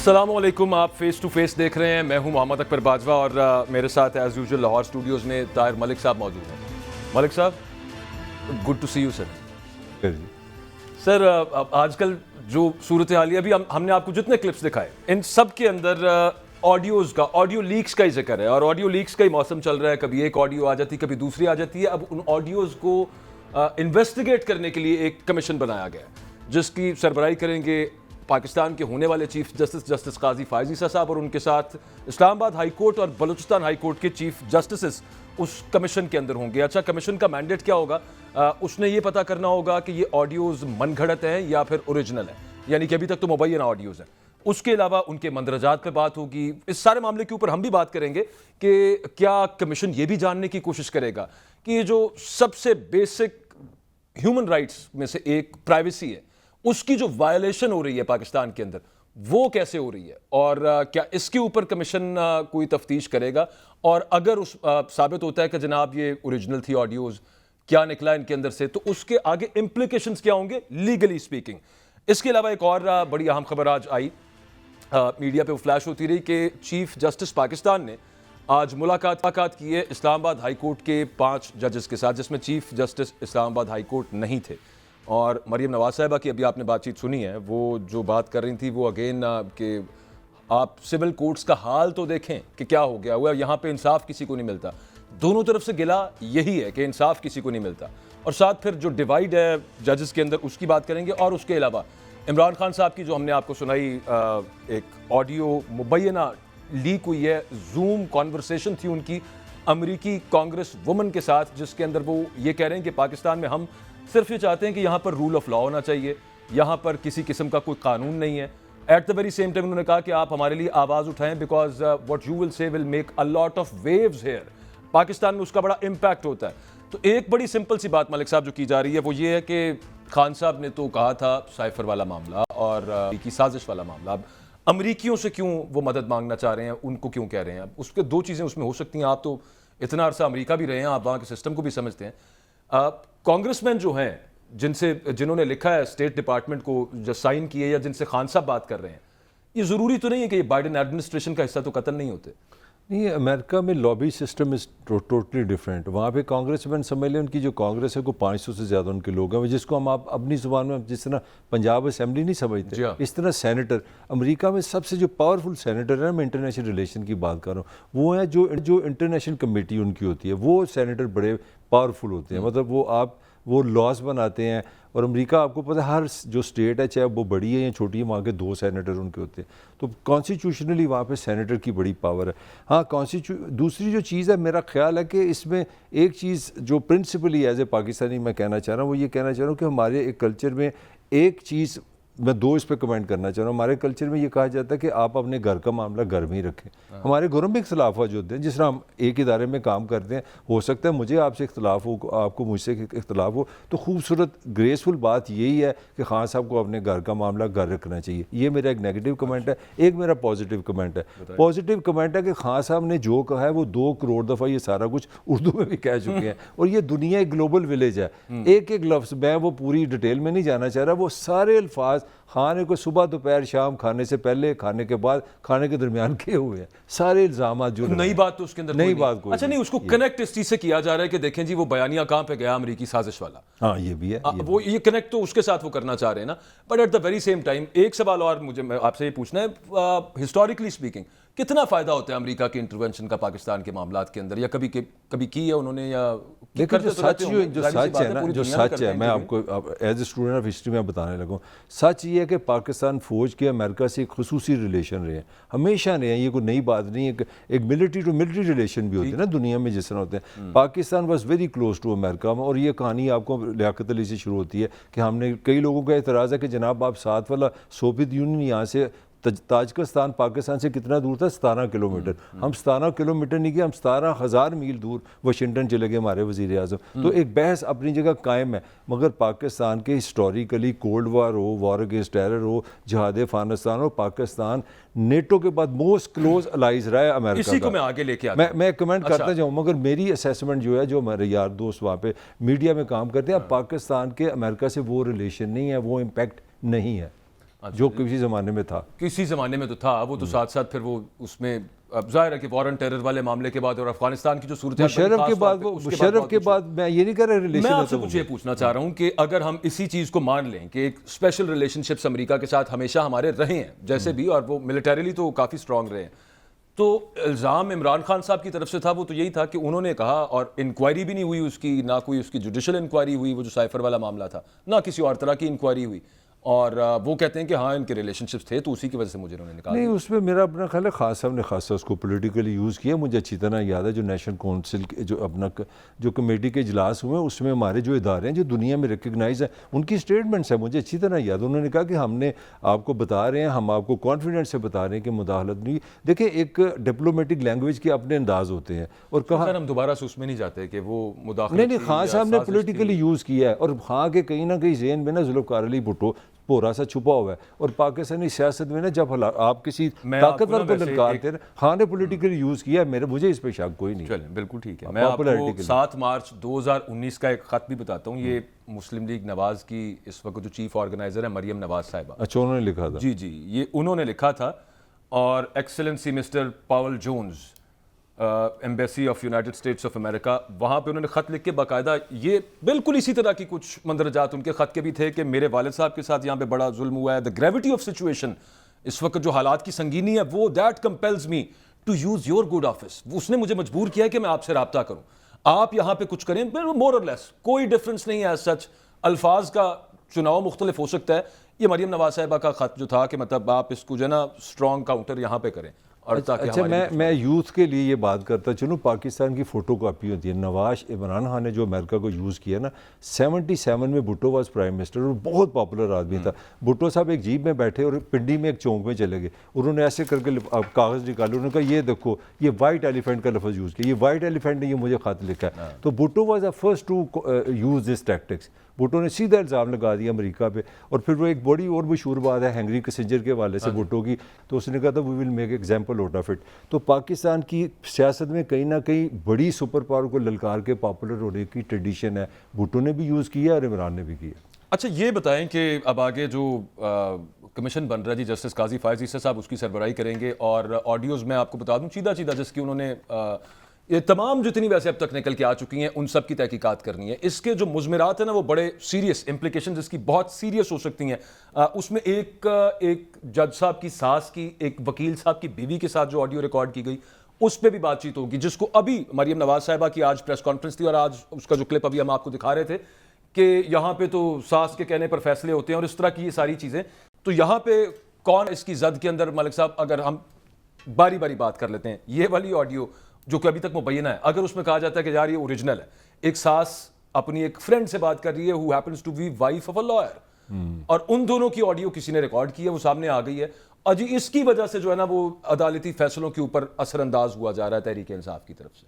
अस्सलामुअलैकुम, आप face to face देख रहे हैं। मैं हूं मोहम्मद अकबर बाजवा और मेरे साथ एज यूजुअल लाहौर स्टूडियोज़ में ताहिर मलिक साहब मौजूद हैं। मलिक साहब, good to see you sir. Sir, आजकल जो सूरत हाल है, अभी हमने आपको जितने क्लिप्स दिखाए, इन सब के अंदर ऑडियो लीक्स का ही जिक्र है और ऑडियो लीक्स का ही मौसम चल रहा है। कभी एक ऑडियो आ जाती है, कभी दूसरी आ जाती है। अब उन ऑडियोज़ को इन्वेस्टिगेट करने के लिए एक कमीशन बनाया गया है जिसकी सरबराही करेंगे पाकिस्तान के होने वाले चीफ जस्टिस काजी फ़ाइज़ ईसा साहब, और उनके साथ इस्लामाबाद हाई कोर्ट और बलूचिस्तान हाई कोर्ट के चीफ जस्टिस उस कमीशन के अंदर होंगे। अच्छा, कमीशन का मैंडेट क्या होगा? उसने ये पता करना होगा कि ये ऑडियोज़ मनगढ़ंत हैं या फिर ओरिजिनल है, यानी कि अभी तक तो मुबैना ऑडियोज़ हैं। उसके अलावा उनके मंदरजात पे बात होगी। इस सारे मामले के ऊपर हम भी बात करेंगे कि क्या कमीशन ये भी जानने की कोशिश करेगा कि ये जो सबसे बेसिक ह्यूमन राइट्स में से एक प्राइवेसी है, उसकी जो वायलेशन हो रही है पाकिस्तान के अंदर, वो कैसे हो रही है, और क्या इसके ऊपर कमीशन कोई तफ्तीश करेगा? और अगर उस साबित होता है कि जनाब ये ओरिजिनल थी ऑडियोज़, क्या निकला इनके अंदर से, तो उसके आगे इम्प्लीकेशंस क्या होंगे लीगली स्पीकिंग। इसके अलावा एक और बड़ी अहम खबर आज आई, मीडिया पे वो फ्लैश होती रही कि चीफ जस्टिस पाकिस्तान ने आज मुलाकात की है इस्लामाबाद हाई कोर्ट के 5 जजेस के साथ, जिसमें chief justice Islamabad high court नहीं थे। और मरियम नवाज साहिबा की अभी आपने बातचीत सुनी है, वो जो बात कर रही थी वो अगेन कि आप सिविल कोर्ट्स का हाल तो देखें कि क्या हो गया हुआ, यहाँ पे इंसाफ किसी को नहीं मिलता। दोनों तरफ से गिला यही है कि इंसाफ किसी को नहीं मिलता। और साथ फिर जो डिवाइड है जजेस के अंदर, उसकी बात करेंगे। और उसके अलावा इमरान खान साहब की जो हमने आपको सुनाई एक ऑडियो मुबैना लीक हुई है, जूम कॉन्वर्सेशन थी उनकी अमरीकी कांग्रेस वुमन के साथ, जिसके अंदर वो ये कह रहे हैं कि पाकिस्तान में हम सिर्फ ये चाहते हैं कि यहाँ पर रूल ऑफ लॉ होना चाहिए, यहाँ पर किसी किस्म का कोई कानून नहीं है। At the very same time उन्होंने कहा कि आप हमारे लिए आवाज़ उठाएं because what you will say will make a lot of waves here. Pakistan में उसका बड़ा इम्पैक्ट होता है। तो एक बड़ी सिंपल सी बात मलिक साहब जो की जा रही है वो ये है कि खान साहब ने तो कहा था साइफर वाला मामला और की साजिश वाला मामला, अब अमरीकियों से क्यों वो मदद मांगना चाह रहे हैं, उनको क्यों कह रहे हैं? अब उसके दो चीज़ें उसमें हो सकती हैं। आप तो इतना अरसा अमरीका भी रहे हैं, आप वहाँ के सिस्टम को भी समझते हैं। कांग्रेसमैन जो हैं जिन्होंने लिखा है स्टेट डिपार्टमेंट को, जो साइन किए या जिनसे खान साहब बात कर रहे हैं, ये ज़रूरी तो नहीं है कि ये बाइडेन एडमिनिस्ट्रेशन का हिस्सा तो कतई नहीं होते। नहीं, अमेरिका में lobby system is totally different. वहाँ पे कांग्रेसमैन समझ लें, उनकी जो कांग्रेस है को 500 से ज़्यादा उनके लोग हैं, जिसको हम आप अपनी ज़ुबान में जिस तरह पंजाब असेंबली नहीं समझते, इस तरह सेनेटर। अमेरिका में सबसे जो पावरफुल सेनेटर है, मैं इंटरनेशनल रिलेशन की बात कर रहा हूँ, वो है जो इंटरनेशनल कमेटी उनकी होती है, वो सेनेटर बड़े पावरफुल होते हैं। मतलब वो लॉज बनाते हैं। और अमेरिका आपको पता है हर जो स्टेट है, चाहे वो बड़ी है या छोटी है, वहाँ के 2 सेनेटर उनके होते हैं। तो कॉन्स्टिट्यूशनली वहाँ पे सेनेटर की बड़ी पावर है। हाँ, दूसरी जो चीज़ है, मेरा ख्याल है कि इसमें एक चीज़ जो प्रिंसिपली एज ए पाकिस्तानी मैं कहना चाह रहा हूँ, वो ये कहना चाह रहा हूँ कि हमारे एक कल्चर में एक चीज़, मैं 2 इस पर कमेंट करना चाह रहा हूँ। हमारे कल्चर में ये कहा जाता है कि आप अपने घर का मामला घर में ही रखें। हमारे घरों में इख्तलाफात जो होते हैं, जिस तरह हम एक इदारे में काम करते हैं, हो सकता है मुझे आपसे इख्तलाफ हो, आपको मुझसे इख्तलाफ हो, तो खूबसूरत ग्रेसफुल बात यही है कि खान साहब को अपने घर का मामला घर रखना चाहिए। ये मेरा एक नेगेटिव कमेंट है। एक मेरा पॉजिटिव कमेंट है। पॉजिटिव कमेंट है कि खान साहब ने जो कहा है वो 2 करोड़ दफ़ा ये सारा कुछ उर्दू में भी कह चुके हैं। और ये दुनिया एक ग्लोबल विलेज है। एक एक लफ्ज़, मैं वो पूरी डिटेल में नहीं जाना चाह रहा, वो सारे अल्फाज खाने को सुबह दोपहर शाम, खाने से पहले, खाने के बाद, खाने के दरमियान किए हुए हैं। सारे इल्जाम जो नई बात तो उसके अंदर नई बात कोई अच्छा नहीं, उसको कनेक्ट इस चीज से किया जा रहा है कि देखें जी वो बयानिया कहां पे गया अमेरिकी साजिश वाला। हाँ, ये भी है। वो ये कनेक्ट तो उसके साथ वो करना चाह रहे हैं ना। But at the very same time एक सवाल और मुझे आपसे ये पूछना है, हिस्टोरिकली स्पीकिंग कितना फायदा होता है अमेरिका के इंटरवेंशन का पाकिस्तान के मामलात के अंदर, या कभी की है उन्होंने, या देखिए जो सच है ना, जो सच है, मैं आपको as a student of history में बताने लगूँ, सच ये है कि पाकिस्तान फौज के अमेरिका से एक खुसूसी रिलेशन रहे हैं, हमेशा रहे हैं। ये कोई नई बात नहीं है। एक मिलिट्री टू मिलिट्री रिलेशन भी होते हैं ना दुनिया में जिस तरह होते हैं। Pakistan was very close to America. और ये कहानी आपको लियाकत अली से शुरू होती है कि हमने, कई लोगों का एतराज़ है कि जनाब आप साथ वाला सोवियत यूनियन यहाँ से ताजिकिस्तान पाकिस्तान से कितना दूर था? 17 किलोमीटर। हम 17 किलोमीटर नहीं गए, हम 17,000 मील दूर वाशिंगटन चले गए हमारे वज़ीर आज़म। तो एक बहस अपनी जगह कायम है। मगर पाकिस्तान के हिस्टोरिकली कोल्ड वार हो, वॉर अगेंस्ट टेरर हो, जिहाद अफगानिस्तान हो, पाकिस्तान नेटो के बाद मोस्ट क्लोज अलाइज रहा है अमेरिका इसी को का। मैं आगे लेके आता हूं। मैं कमेंट करता जाऊँ, मगर मेरी असेसमेंट जो है, जो हमारे यार दोस्त वहाँ पे मीडिया में काम करते हैं, पाकिस्तान के अमेरिका से वो रिलेशन नहीं है, वो इम्पैक्ट नहीं है। जो किसी ज़माने में था। किसी ज़माने में तो था वो, तो साथ साथ फिर वो उसमें अब जाहिर है कि वॉर एंड टेरर वाले मामले के बाद और अफगानिस्तान की जो सूरत मुशर्रफ के बाद मैं ये नहीं कर रहा रिलेशन। मैं आपसे कुछ ये पूछना चाह रहा हूँ कि अगर हम इसी चीज़ को मान लें कि एक स्पेशल रिलेशनशिप्स अमेरिका के साथ हमेशा हमारे रहे हैं जैसे भी, और वो मिलिटरीली तो काफ़ी स्ट्रांग रहे हैं, तो इल्ज़ाम इमरान खान साहब की तरफ से था वो तो यही था कि उन्होंने कहा, और इंक्वायरी भी नहीं हुई उसकी, ना कोई उसकी जुडिशल इंक्वायरी हुई, वो जो साइफर वाला मामला था, ना किसी और तरह की इंक्वायरी हुई, और वो कहते हैं कि हाँ इनके रिलेशनशिप्स थे तो उसी की वजह से मुझे उन्होंने निकाला। नहीं, उसमें मेरा अपना ख्याल है खास साहब ने खासा उसको पॉलिटिकली यूज़ किया। मुझे अच्छी तरह याद है जो नेशनल काउंसिल के जो अपना जो कमेटी के इजलास हुए उसमें हमारे जो इदारे हैं जो दुनिया में रिकगनाइज है उनकी स्टेटमेंट्स है मुझे अच्छी तरह याद। उन्होंने कहा कि हमने आपको बता रहे हैं, हम आपको कॉन्फिडेंस से बता रहे हैं कि मुदाखलत नहीं। देखिए एक डिप्लोमेटिक लैंग्वेज के अपने अंदाज होते हैं, और कहा हम दोबारा से उसमें नहीं जाते कि वो मुदाखलत नहीं, खान साहब ने पॉलिटिकली यूज़ किया है, और हाँ के कहीं ना कहीं ज़हन में ना जुल्फ़िकार अली भुट्टो पूरा सा छुपा हुआ है। और पाकिस्तानी सियासत में ना जब आप किसी ताकतवर को ललकारते हैं, खान ने पॉलिटिकली यूज़ किया है, मुझे इस पे शक कोई नहीं। चलें बिल्कुल ठीक है। मैं आपको 7 मार्च 2019 का एक ख़त भी बताता हूँ। ये मुस्लिम लीग नवाज़ की इस वक्त जो चीफ ऑर्गेनाइजर है मरियम नवाज साहिबा, अच्छा उन्होंने लिखा था। जी, ये उन्होंने लिखा था, और excellency mister Powell Jones embassy of United States of America, वहाँ पे उन्होंने ख़त लिख के बाकायदा ये बिल्कुल इसी तरह की कुछ मंदरजात उनके ख़त के भी थे कि मेरे वालिद साहब के साथ यहाँ पे बड़ा जुल्म हुआ है, द ग्रेविटी ऑफ सिचुएशन, इस वक्त जो हालात की संगीनी है वो that compels me to use your good office, उसने मुझे मजबूर किया है कि मैं आपसे रब्ता करूँ, आप यहाँ पे कुछ करें, मोर और लेस कोई डिफरेंस नहीं है। सच अल्फाज का चुनाव मुख्तलिफ हो सकता है। ये मरियम नवाज साहिबा का ख़त जो था कि मतलब आप इसको जो है ना स्ट्रॉन्ग काउंटर यहाँ पे करें। और अच्छा मैं यूथ के लिए ये बात करता चलूँ, पाकिस्तान की फ़ोटो कापी होती है। नवाज इमरान खान ने जो अमेरिका को यूज़ किया ना, 77 में भुट्टो वाज प्राइम मिनिस्टर और बहुत पॉपुलर आदमी था। भुट्टो साहब एक जीप में बैठे और पिंडी में एक चौंक में चले गए, उन्होंने ऐसे करके कागज़ निकाले, उन्होंने कहा ये देखो ये वाइट एलिफेंट का लफ्ज़ यूज़ किया, ये वाइट एलिफेंट ने ये मुझे खत लिखा है। तो Bhutto was the first to use this tactics. Bhutto ने सीधा इल्ज़ाम लगा दिया अमेरिका पे, और फिर वो एक बड़ी और मशहूर बात है हेनरी किसिंजर के हवाले से भुट्टो की, तो उसने कहा था we will make example out of it. तो पाकिस्तान की सियासत में कहीं ना कहीं बड़ी सुपर पावर को ललकार के पॉपुलर होने की ट्रेडिशन है। भुट्टो ने भी यूज़ किया और इमरान ने भी किया। अच्छा ये बताएं कि अब आगे जो कमीशन बन रहा है जी, जस्टिस काजी फायज़ ईसा साहब उसकी सरबराही करेंगे, और ऑडियोज़ मैं आपको बता दूं सीधा जिसकी उन्होंने ये तमाम जितनी वैसे अब तक निकल के आ चुकी हैं उन सब की तहकीकात करनी है। इसके जो मुज़मिरात हैं ना वो बड़े सीरियस इम्प्लीकेशन जिसकी बहुत सीरियस हो सकती हैं। उसमें एक जज साहब की सास की, एक वकील साहब की बीवी के साथ जो ऑडियो रिकॉर्ड की गई उस पर भी बातचीत होगी, जिसको अभी मरियम नवाज साहिबा की आज प्रेस कॉन्फ्रेंस थी और आज उसका जो क्लिप अभी हम आपको दिखा रहे थे कि यहाँ पे तो सास के कहने पर फैसले होते हैं और इस तरह की ये सारी चीज़ें। तो यहाँ पे कौन इसकी जद के अंदर, मलिक साहब अगर हम बारी बारी बात कर लेते हैं, ये वाली ऑडियो जो कि अभी तक मुबैना है, अगर उसमें कहा जाता है कि यार ये ओरिजिनल है, एक सास अपनी एक फ्रेंड से बात कर रही है who happens to be wife of a lawyer, और उन दोनों की ऑडियो किसी ने रिकॉर्ड की है, वो सामने आ गई है, और जी इसकी वजह से जो है ना वो अदालती फैसलों के ऊपर असरअंदाज हुआ जा रहा है तहरीक इंसाफ की तरफ से।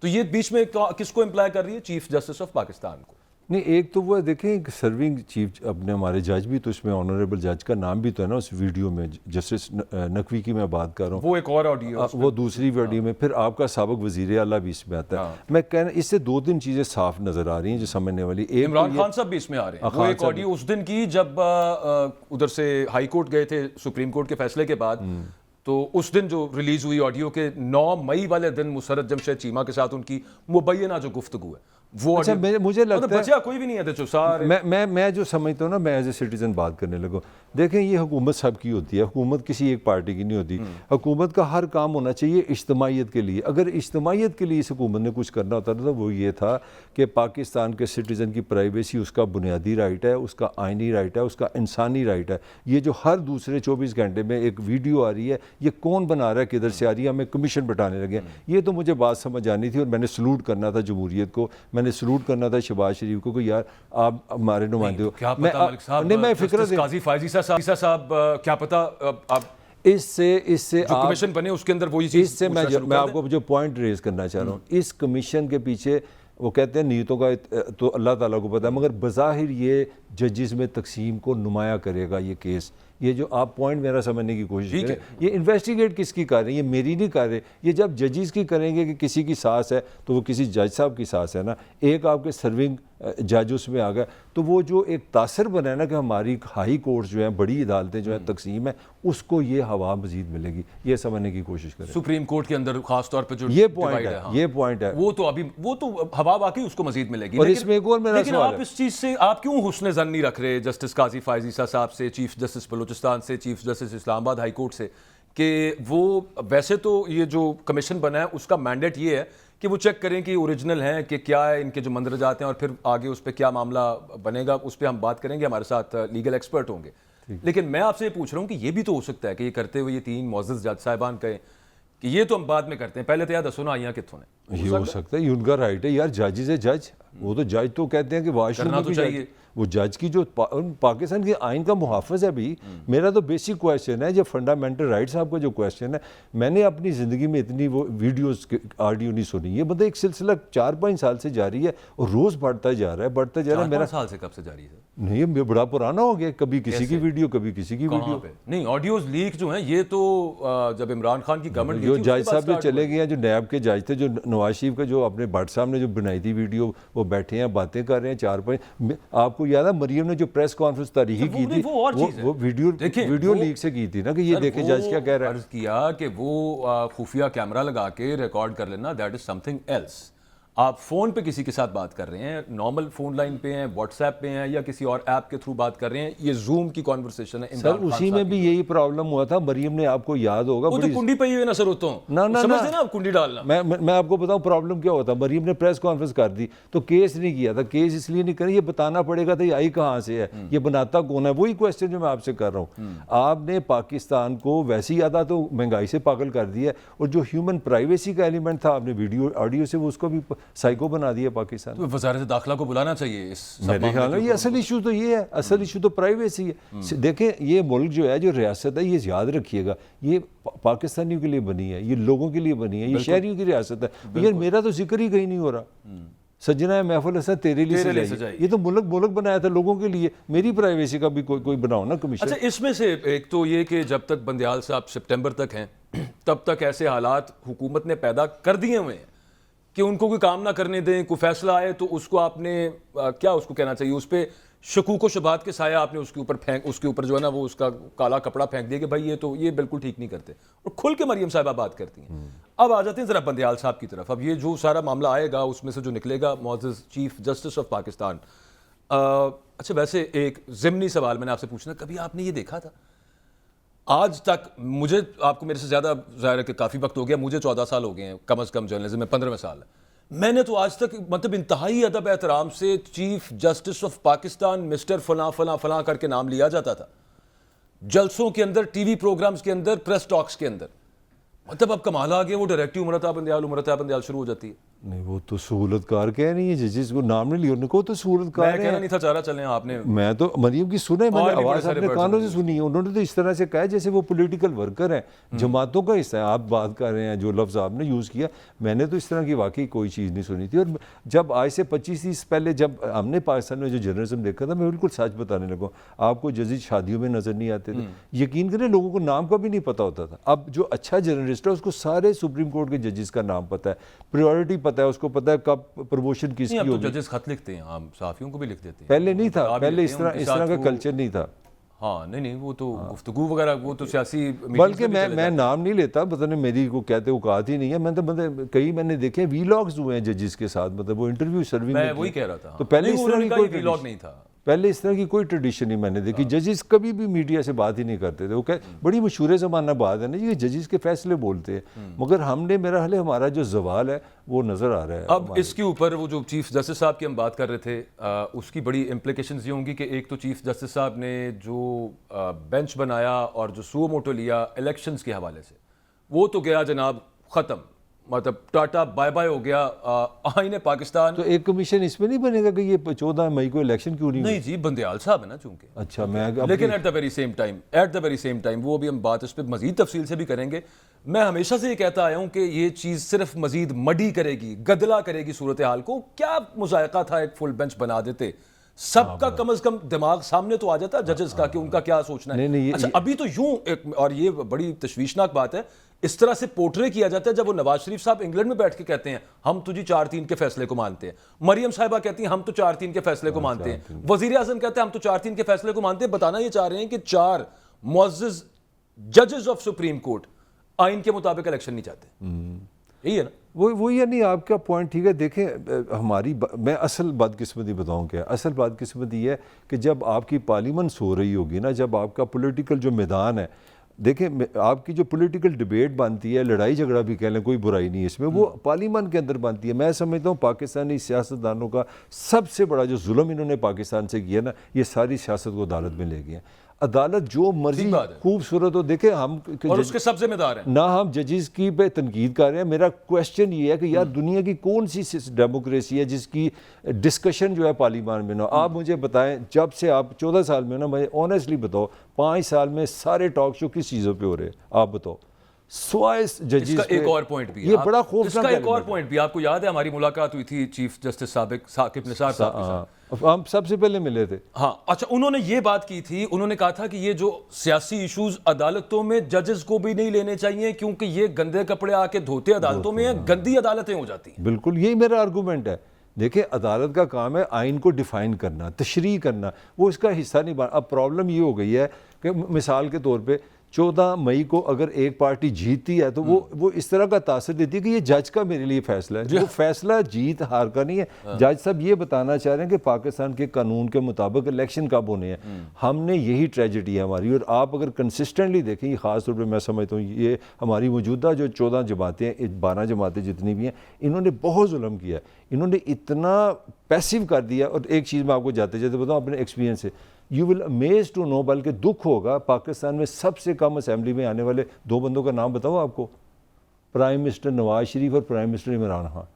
तो ये बीच में किसको इंप्लाई कर रही है? चीफ जस्टिस ऑफ पाकिस्तान को। नहीं, एक तो वो देखें सर्विंग चीफ अपने हमारे जज भी तो इसमें ऑनरेबल जज का नाम भी तो है ना उस वीडियो में, जस्टिस नकवी की मैं बात कर रहा हूँ, वो एक और ऑडियो, वो दूसरी वीडियो में फिर आपका साबिक वजीर आला भी इसमें आता है। मैं कहना इससे 2-3 चीज़ें साफ नज़र आ रही हैं जो समझने वाली। एक इमरान खान साहब भी इसमें आ रहे हैं। वो एक ऑडियो उस दिन की जब उधर से हाई कोर्ट गए थे सुप्रीम कोर्ट के फैसले के बाद, तो उस दिन जो रिलीज हुई ऑडियो के 9 मई वाले दिन मुसर्रत जमशेद चीमा के साथ उनकी मुबैना जो गुफ्तगू है वो। अच्छा मुझे लगता है कोई भी नहीं है तो सारे मैं जो समझता हूँ ना, मैं एज ए सिटीजन बात करने लगा। देखें ये हुकूमत सब की होती है, हुकूमत किसी एक पार्टी की नहीं होती। हुकूमत का हर काम होना चाहिए इज्तमाइयत के लिए। अगर इज्तमाइयत के लिए इस हुकूमत ने कुछ करना होता था तो वो ये था कि पाकिस्तान के सिटीज़न की प्राइवेसी उसका बुनियादी राइट है, उसका आइनी राइट है, उसका इंसानी राइट है। ये जो हर दूसरे 24 घंटे में एक वीडियो आ रही है, ये कौन बना रहा है, किधर से आ रही है, हमें कमीशन बैठाने लगे, ये तो मुझे बात समझ आनी थी। और मैंने सलूट करना था जमहूरियत को, मैंने सलूट करना था शहबाज शरीफ को कि यार आप हमारे नुमाइंदे हो। मैं फिक्र काजी फायज़ ईसा साहब क्या पता आप इससे जो कमीशन बने उसके अंदर वही चीज़। इससे मैं आपको जो पॉइंट रेज करना चाह रहा हूँ, इस कमीशन के पीछे वो कहते हैं नीयतों का तो अल्लाह ताला को पता है, मगर बज़ाहिर ये जजिस में तकसीम को नुमाया करेगा ये केस। ये जो आप पॉइंट मेरा समझने की कोशिश करें, ये इन्वेस्टिगेट किसकी कर रहे हैं, ये मेरी नहीं कर रहे। ये जब जजिस की करेंगे कि किसी की सास है तो वो किसी जज साहब की सास है ना, एक आपके सर्विंग जज उसमें आ गया, तो वो जो एक तासर बना है ना कि हमारी हाई कोर्ट जो है, बड़ी अदालतें जो है तकसीम है, उसको ये हवा मजीद मिलेगी, ये समझने की कोशिश करें। सुप्रीम कोर्ट के अंदर खास तौर पे जो ये पॉइंट divide है, हाँ। ये पॉइंट है, वो तो हवा बाकी उसको मजीद मिलेगी। और इसमें एक और मेरा लेकिन सवाल आप है। इस चीज से आप क्यों हुस्न ज़न नहीं रख रहे जस्टिस काजी फायज ईसा साहब से, चीफ जस्टिस बलूचिस्तान से, chief justice Islamabad high court से, कि वो वैसे तो ये जो कमीशन बना है उसका मैंडेट ये है कि वो चेक करें कि ओरिजिनल हैं कि क्या है इनके जो मंदरजात हैं, और फिर आगे उस पर क्या मामला बनेगा उस पर हम बात करेंगे, हमारे साथ लीगल एक्सपर्ट होंगे। लेकिन मैं आपसे ये पूछ रहा हूँ कि ये भी तो हो सकता है कि ये करते हुए ये 3 मुअज़्ज़ज़ जज साहिबान कहें कि ये तो हम बाद में करते हैं, पहले तो यार दसो ना आइयाँ कितों ने। ये हो सकता है, ये उनका राइट है यार, जजेस है जज, वो तो जज तो कहते हैं कि वाशरूम करना में तो भी चाहिए। वो जज की जो पाकिस्तान के आइन का मुहाफ़िज़ है भी। मेरा तो बेसिक क्वेश्चन है, जो फंडामेंटल राइट्स आपका जो क्वेश्चन है, मैंने अपनी ज़िंदगी में इतनी वो वीडियोस ऑडियो नहीं सुनी। ये मतलब एक सिलसिला 4-5 साल से जारी है और रोज़ बढ़ता जा रहा है, बढ़ता जा रहा है। मेरा साल से कब से जारी है? नहीं, ये बड़ा पुराना हो गया, कभी किसी की वीडियो, कभी किसी की वीडियो पे नहीं, ऑडियोज लीक जो हैं ये तो जब इमरान खान की गवर्नमेंट जो जज साहब जो चले गए हैं, जो नैब के जज थे, जो नवाज शरीफ का जो अपने भट्ट साहब ने जो बनाई थी वीडियो, वो बैठे हैं बातें कर रहे हैं 4-5। आपको याद है मरियम ने जो प्रेस कॉन्फ्रेंस तारीखी की थी, वो वीडियो लीक से की थी ना, कि ये देखे जज क्या कह रहा है। अर्ज किया कि वो खुफिया कैमरा लगा के रिकॉर्ड कर लेना, दैट इज समथिंग एल्स। आप फोन पे किसी के साथ बात कर रहे हैं, नॉर्मल फोन लाइन पे हैं, व्हाट्सएप पे हैं, या किसी और ऐप के थ्रू बात कर रहे हैं, ये जूम की कॉन्वर्सेशन है। सर उसी में भी यही प्रॉब्लम हुआ था, मरियम ने, आपको याद होगा, वो तो कुंडी पे ही ना सर, होता हूं ना समझ देना, आप कुंडी डालना। मैं आपको बताऊं प्रॉब्लम क्या होता। मरियम ने प्रेस कॉन्फ्रेंस कर दी तो केस नहीं किया था। केस इसलिए नहीं करें, ये बताना पड़ेगा था ये आई कहाँ से है, ये बनाता कौन है। वही क्वेश्चन जो मैं आपसे कर रहा हूँ। आपने पाकिस्तान को वैसी आधा तो महंगाई से पागल कर दिया, और जो ह्यूमन प्राइवेसी का एलिमेंट था आपने वीडियो ऑडियो से, वो उसको भी साइको बना दिया पाकिस्तान। तो वज़ारत दाखिला को बुलाना चाहिए इस मेरे ख्याल में। ये असल इशू तो ये है, असल इशू तो प्राइवेसी है। देखें, ये मुल्क जो है, जो रियासत है, ये याद रखिएगा, ये पाकिस्तानियों के लिए बनी है, ये लोगों के लिए बनी है, ये शहरियों की रियासत है। यार मेरा तो जिक्र ही कहीं नहीं हो रहा। सजना है महफिल हसन तेरे लिए सजाई। ये तो मुल्क बनाया था लोगों के लिए, मेरी प्राइवेसी का भी कोई बनाओ ना कमीशन। अच्छा, इसमें से एक तो ये कि जब तक बंदियाल साहब सितंबर तक हैं, तब तक ऐसे हालात हुकूमत ने पैदा कर दिए हुए हैं कि उनको कोई काम ना करने दें, कोई फैसला आए तो उसको आपने क्या उसको कहना चाहिए, उस पर शकूक व शुबात के साया आपने उसके ऊपर जो है ना वो उसका काला कपड़ा फेंक दिया कि भाई ये बिल्कुल ठीक नहीं करते, और खुल के मरियम साहिबा बात करती हैं। अब आ जाते हैं ज़रा बंदियाल साहब की तरफ। अब ये जो सारा मामला आएगा उसमें से जो निकलेगा, मुअज़्ज़ज़ चीफ जस्टिस ऑफ पाकिस्तान। अच्छा, वैसे एक ज़िमनी सवाल मैंने आपसे पूछना, कभी आपने ये देखा था आज तक, मुझे आपको मेरे से ज़्यादा ज़ाहिर है कि काफ़ी वक्त हो गया, मुझे 14 साल हो गए हैं कम अज़ कम जर्नलिज्म में, 15वें साल है, मैंने तो आज तक मतलब इंतहाई अदब एहतराम से chief justice of Pakistan mister फला फला फला करके नाम लिया जाता था, जलसों के अंदर, टीवी प्रोग्राम्स के अंदर, प्रेस टॉक्स के अंदर। मतलब अब कमाल आ गया, वो डायरेक्टिव उमरता बंदियाल शुरू हो जाती है। नहीं, वो तो सहूलतकार कह रही है, जिसको नाम नहीं लिया उनको तो सहूलतकार मैं कहना नहीं था, चारा चलें आपने। मैं तो मरियम की सुना है, मैंने आवाज़ अपने कानों से सुनी है। उन्होंने तो इस तरह से कहा जैसे वो पॉलिटिकल वर्कर हैं, जमातों का हिस्सा है। आप बात कर रहे हैं, जो लफ्ज़ आपने यूज़ किया, मैंने तो इस तरह की वाकई कोई चीज़ नहीं सुनी थी। और जब आज से 25-30 पहले जब हमने पाकिस्तान में जो जर्नलिज्म देखा था, मैं बिल्कुल सच बताने लगा, आपको जजीज शादियों में नज़र नहीं आते थे, यकीन करें लोगों को नाम का भी नहीं पता होता था। अब जो अच्छा जर्नलिस्ट है उसको सारे सुप्रीम कोर्ट के जजेस का नाम पता है, प्रायोरिटी पता है, उसको पता है कब प्रमोशन किसकी होगी। तो जजेस खत लिखते हैं, आम सहाफियों को भी लिख देते हैं। पहले नहीं था, पहले इस तरह का कल्चर नहीं था। हाँ, नहीं, वो तो गुफ्तगू वगैरह वो तो सियासी, बल्कि मैं नाम नहीं लेता, पता नहीं मेरी को कहते औकात ही नहीं है। मैं तो मतलब कई मैंने देखे वीलॉग्स हुए हैं जजेस के साथ, मतलब वो इंटरव्यू सर्विंग, मैं वही कह रहा था। तो पहले इस तरह की कोई वीलॉग नहीं था, पहले इस तरह की कोई ट्रेडिशन नहीं मैंने देखी। जजेस कभी भी मीडिया से बात ही नहीं करते थे। वो बड़ी मशहूर ज़माना बात है ना जी, जजेस के फैसले बोलते हैं, मगर हमने, मेरा हाल हमारा जो सवाल है वो नज़र आ रहा है। अब इसके ऊपर वो जो चीफ जस्टिस साहब की हम बात कर रहे थे, उसकी बड़ी इम्प्लीकेशंस ये होंगी कि एक तो चीफ जस्टिस साहब ने जो बेंच बनाया और जो सुओ मोटो लिया इलेक्शंस के हवाले से, वो तो गया जनाब ख़त्म, मतलब टाटा बाय बाय हो गया आईने पाकिस्तान। तो एक कमीशन इसमें नहीं बनेगा कि ये 14 मई को इलेक्शन क्यों नहीं? नहीं जी, बंदियाल साहब है ना चूंकि। अच्छा, मैं लेकिन at the very same time वो अभी हम बात इस पर मजीद तफसील से भी करेंगे। मैं हमेशा से ये कहता आया हूं कि ये चीज़ सिर्फ मजीद मडी करेगी, गदला करेगी सूरत हाल को। क्या मुजायका था एक फुल बेंच बना देते, सबका कम अज कम दिमाग सामने तो आ जाता जजेस का कि उनका क्या सोचना है। अच्छा, अभी तो यूं और ये बड़ी तशवीशनाक बात है, इस तरह से पोर्ट्रे किया जाता है जब वो नवाज शरीफ साहब इंग्लैंड में बैठ के कहते हैं हम तुझे 4-3 के फैसले को मानते हैं, मरियम साहिबा कहती हैं हम तो 4-3 के फैसले को मानते हैं, वजीर आजम कहते हैं हम तो 4-3 के फैसले को मानते हैं। बताना ये चाह रहे हैं कि 4 मुअज़्ज़िज़ जजेस ऑफ सुप्रीम कोर्ट आइन के मुताबिक इलेक्शन नहीं चाहते। यही है ना, वो या नहीं, आपका पॉइंट ठीक है। देखें मैं असल बदकिस्मती बताऊं क्या, असल बदकिस्मती है कि जब आपकी पार्लियामेंट हो रही होगी ना, जब आपका पॉलिटिकल जो मैदान है, देखें आपकी जो पॉलिटिकल डिबेट बनती है, लड़ाई झगड़ा भी कह लें, कोई बुराई नहीं है इसमें, वो पार्लियामेंट के अंदर बनती है। मैं समझता हूँ पाकिस्तानी सियासतदानों का सबसे बड़ा जो जुल्म इन्होंने पाकिस्तान से किया ना, ये सारी सियासत को अदालत में ले गए। अदालत जो मर्जी खूबसूरत हो, देखे हम और उसके सब जिम्मेदार हैं ना, हम जजेस की पे तनकीद कर रहे हैं। मेरा क्वेश्चन ये है कि यार दुनिया की कौन सी डेमोक्रेसी है जिसकी डिस्कशन जो है पार्लियामेंट में ना। आप मुझे बताएं, जब से आप 14 साल में ना, मुझे ऑनेस्टली बताओ 5 साल में सारे टॉक शो किस चीज़ों पे हो रहे हैं, आप बताओ। इसका एक और पॉइंट भी, ये बड़ा खौफनाक, इसका एक और पॉइंट भी आपको याद है, हमारी मुलाकात हुई थी चीफ जस्टिस साबिक साकिब निसार साहब के साथ, हम सबसे पहले मिले थे। हाँ अच्छा, उन्होंने ये बात की थी, उन्होंने कहा था कि ये जो सियासी इश्यूज अदालतों में जजेस को भी नहीं लेने चाहिए क्योंकि ये गंदे कपड़े आके धोते अदालतों में हैं, गंदी अदालतें हो जाती हैं। बिल्कुल यही मेरा आर्गूमेंट है। देखिए अदालत का काम है आइन को डिफाइन करना, तशरीह करना, वो इसका हिस्सा नहीं बना। अब प्रॉब्लम ये हो गई है कि मिसाल के तौर पे 14 मई को अगर एक पार्टी जीतती है तो वो इस तरह का तासर देती है कि ये जज का मेरे लिए फैसला है। वो फैसला जीत हार का नहीं है। जज साहब ये बताना चाह रहे हैं कि पाकिस्तान के कानून के मुताबिक इलेक्शन कब होने हैं। हमने यही ट्रेजेडी है हमारी। और आप अगर कंसिस्टेंटली देखें, ख़ास तौर पर मैं समझता हूँ ये हमारी मौजूदा जो 14 जमातें हैं, 12 जमातें जितनी भी हैं, इन्होंने बहुत जुल्म किया है। इन्होंने इतना पैसिव कर दिया। और एक चीज़ मैं आपको जाते जाते बताऊँ अपने एक्सपीरियंस से, you will amaze to know, बल्कि दुख होगा, पाकिस्तान में सबसे कम असेंबली में आने वाले 2 बंदों का नाम बताओ आपको, प्राइम मिनिस्टर नवाज शरीफ और प्राइम मिनिस्टर इमरान खान।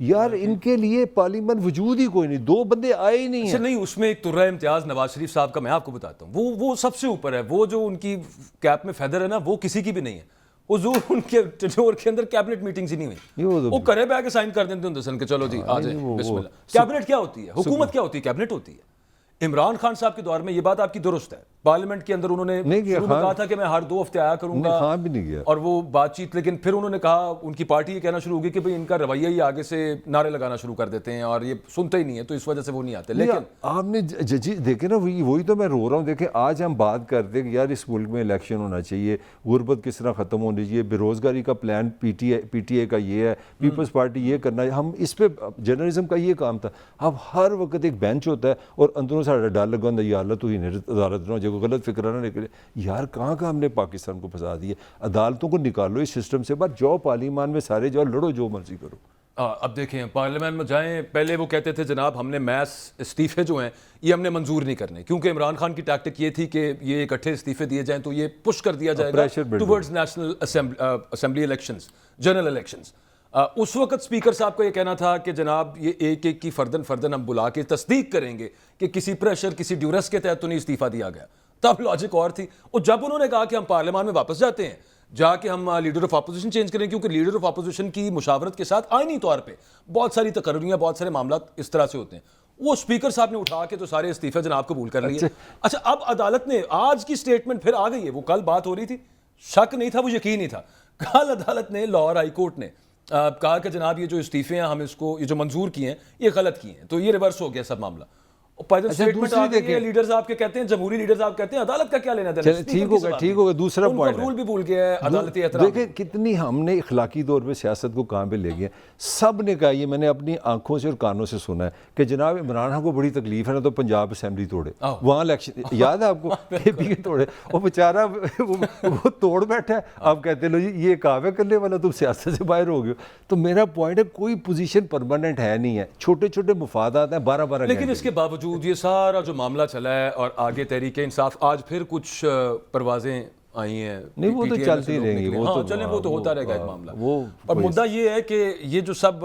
यार इनके लिए पार्लियामेंट वजूद ही कोई नहीं, 2 बंदे आए ही नहीं है। नहीं, उसमें एक तुर्रा इम्तियाज नवाज शरीफ साहब का मैं आपको बताता हूँ, वो सबसे ऊपर है। वो जो उनकी कैप में फैदर है ना, वो किसी की भी नहीं है। हुजूर उनके टेन्योर के अंदर कैबिनेट मीटिंग्स ही नहीं हुई, वो करे पे आके साइन कर देते हैं सन के चलो जी आ जाए बिस्मिल्लाह। कैबिनेट क्या होती है, हुकूमत क्या होती है, कैबिनेट होती है। इमरान खान साहब के दौर में ये बात आपकी दुरुस्त है, पार्लियामेंट के अंदर उन्होंने शुरू में कहा था कि मैं हर 2 हफ्ते आया करूंगा, खान भी नहीं गया। और वो बातचीत, लेकिन फिर उन्होंने कहा, उनकी पार्टी ये कहना शुरू हो गई कि भाई इनका रवैया ही आगे से नारे लगाना शुरू कर देते हैं और ये सुनते ही नहीं है, तो इस वजह से वो नहीं आते। लेकिन आपने जजी देखे ना, वही तो मैं रो रहा हूँ। देखें आज हम बात करते हैं कि यार इस मुल्क में इलेक्शन होना चाहिए, गुर्बत किस तरह ख़त्म होनी चाहिए, बेरोज़गारी का प्लान पीटीए का ये है, पीपल्स पार्टी ये करना है, हम इस पर जर्नलिज्म का ये काम था। अब हर वक्त एक बेंच होता है और अंदरों साढ़ा डर लगा होंगे, या अल्लाह तू ही अदालत ना जो गलत फिक्र ना निकले। यार कहाँ कहाँ हमने पाकिस्तान को फंसा दिया। अदालतों को निकालो इस सिस्टम से, बात जाओ पार्लियामान में सारे जाओ, लड़ो जो मर्जी करो। अब देखें पार्लियामेंट में जाएं, पहले वो कहते थे जनाब हमने मैस इस्तीफे जो हैं ये हमने मंजूर नहीं करने, क्योंकि इमरान खान की टैक्टिक ये थी कि ये इकट्ठे इस्तीफे दिए जाएं तो ये पुश कर दिया जाएगा towards national assembly elections, general elections. उस वक्त स्पीकर साहब का ये कहना था कि जनाब ये एक एक की फर्दन हम बुला के तस्दीक करेंगे कि किसी प्रेशर, किसी ड्यूरस के तहत तो नहीं इस्तीफा दिया गया। तब लॉजिक और थी। और जब उन्होंने कहा कि हम पार्लियामान में वापस जाते हैं, जाके हम लीडर ऑफ अपोजिशन चेंज करें, क्योंकि लीडर ऑफ अपोजिशन की मुशावरत के साथ आईनी तौर पे बहुत सारी तकर्रियां, बहुत सारे मामला इस तरह से होते हैं। वो स्पीकर साहब ने उठा के तो सारे इस्तीफे जनाब कबूल कर लिए। अच्छा अब अदालत ने आज की स्टेटमेंट फिर आ गई है, वो कल बात हो रही थी, शक नहीं था, वो यकीन नहीं था। कल अदालत ने, लाहौर हाई कोर्ट ने कहा कि जनाब ये जो इस्तीफे हैं हम इसको, ये जो मंजूर किए हैं ये गलत किए हैं, तो ये रिवर्स हो गया सब मामला। स्टेटमेंट आ गई है, लीडर साहब के कहते हैं, जमहूरी लीडर साहब कहते हैं अदालत का क्या लेना देना। ठीक होगा। दूसरा पॉइंट रूल भी भूल गया है अदालती एहतराम। देखिए कितनी हमने इखलाकी तौर पे सियासत को कहाँ पे ले गए। सब ने कहा, ये मैंने अपनी आंखों से और कानों से सुना है कि जनाब इमरान खान को बड़ी तकलीफ है ना, तो पंजाब असेंबली तोड़े, वहाँ इलेक्शन, याद है आपको, केपी के तोड़े, और बेचारा वो तोड़ बैठा है। आप कहते लो जी ये काम है करने वाला, तुम सियासत से बाहर हो गए। तो मेरा पॉइंट है कोई पोजीशन परमानेंट है नहीं है, छोटे छोटे मुफादात हैं 12-12। लेकिन इसके बावजूद ये सारा जो मामला चला है और आगे तहरीक इंसाफ, आज फिर कुछ परवाजें आई हैं, नहीं वो तो चलती रहेंगी, वो तो चलें, वो तो होता रहेगा एक मामला। और मुद्दा ये है कि ये जो सब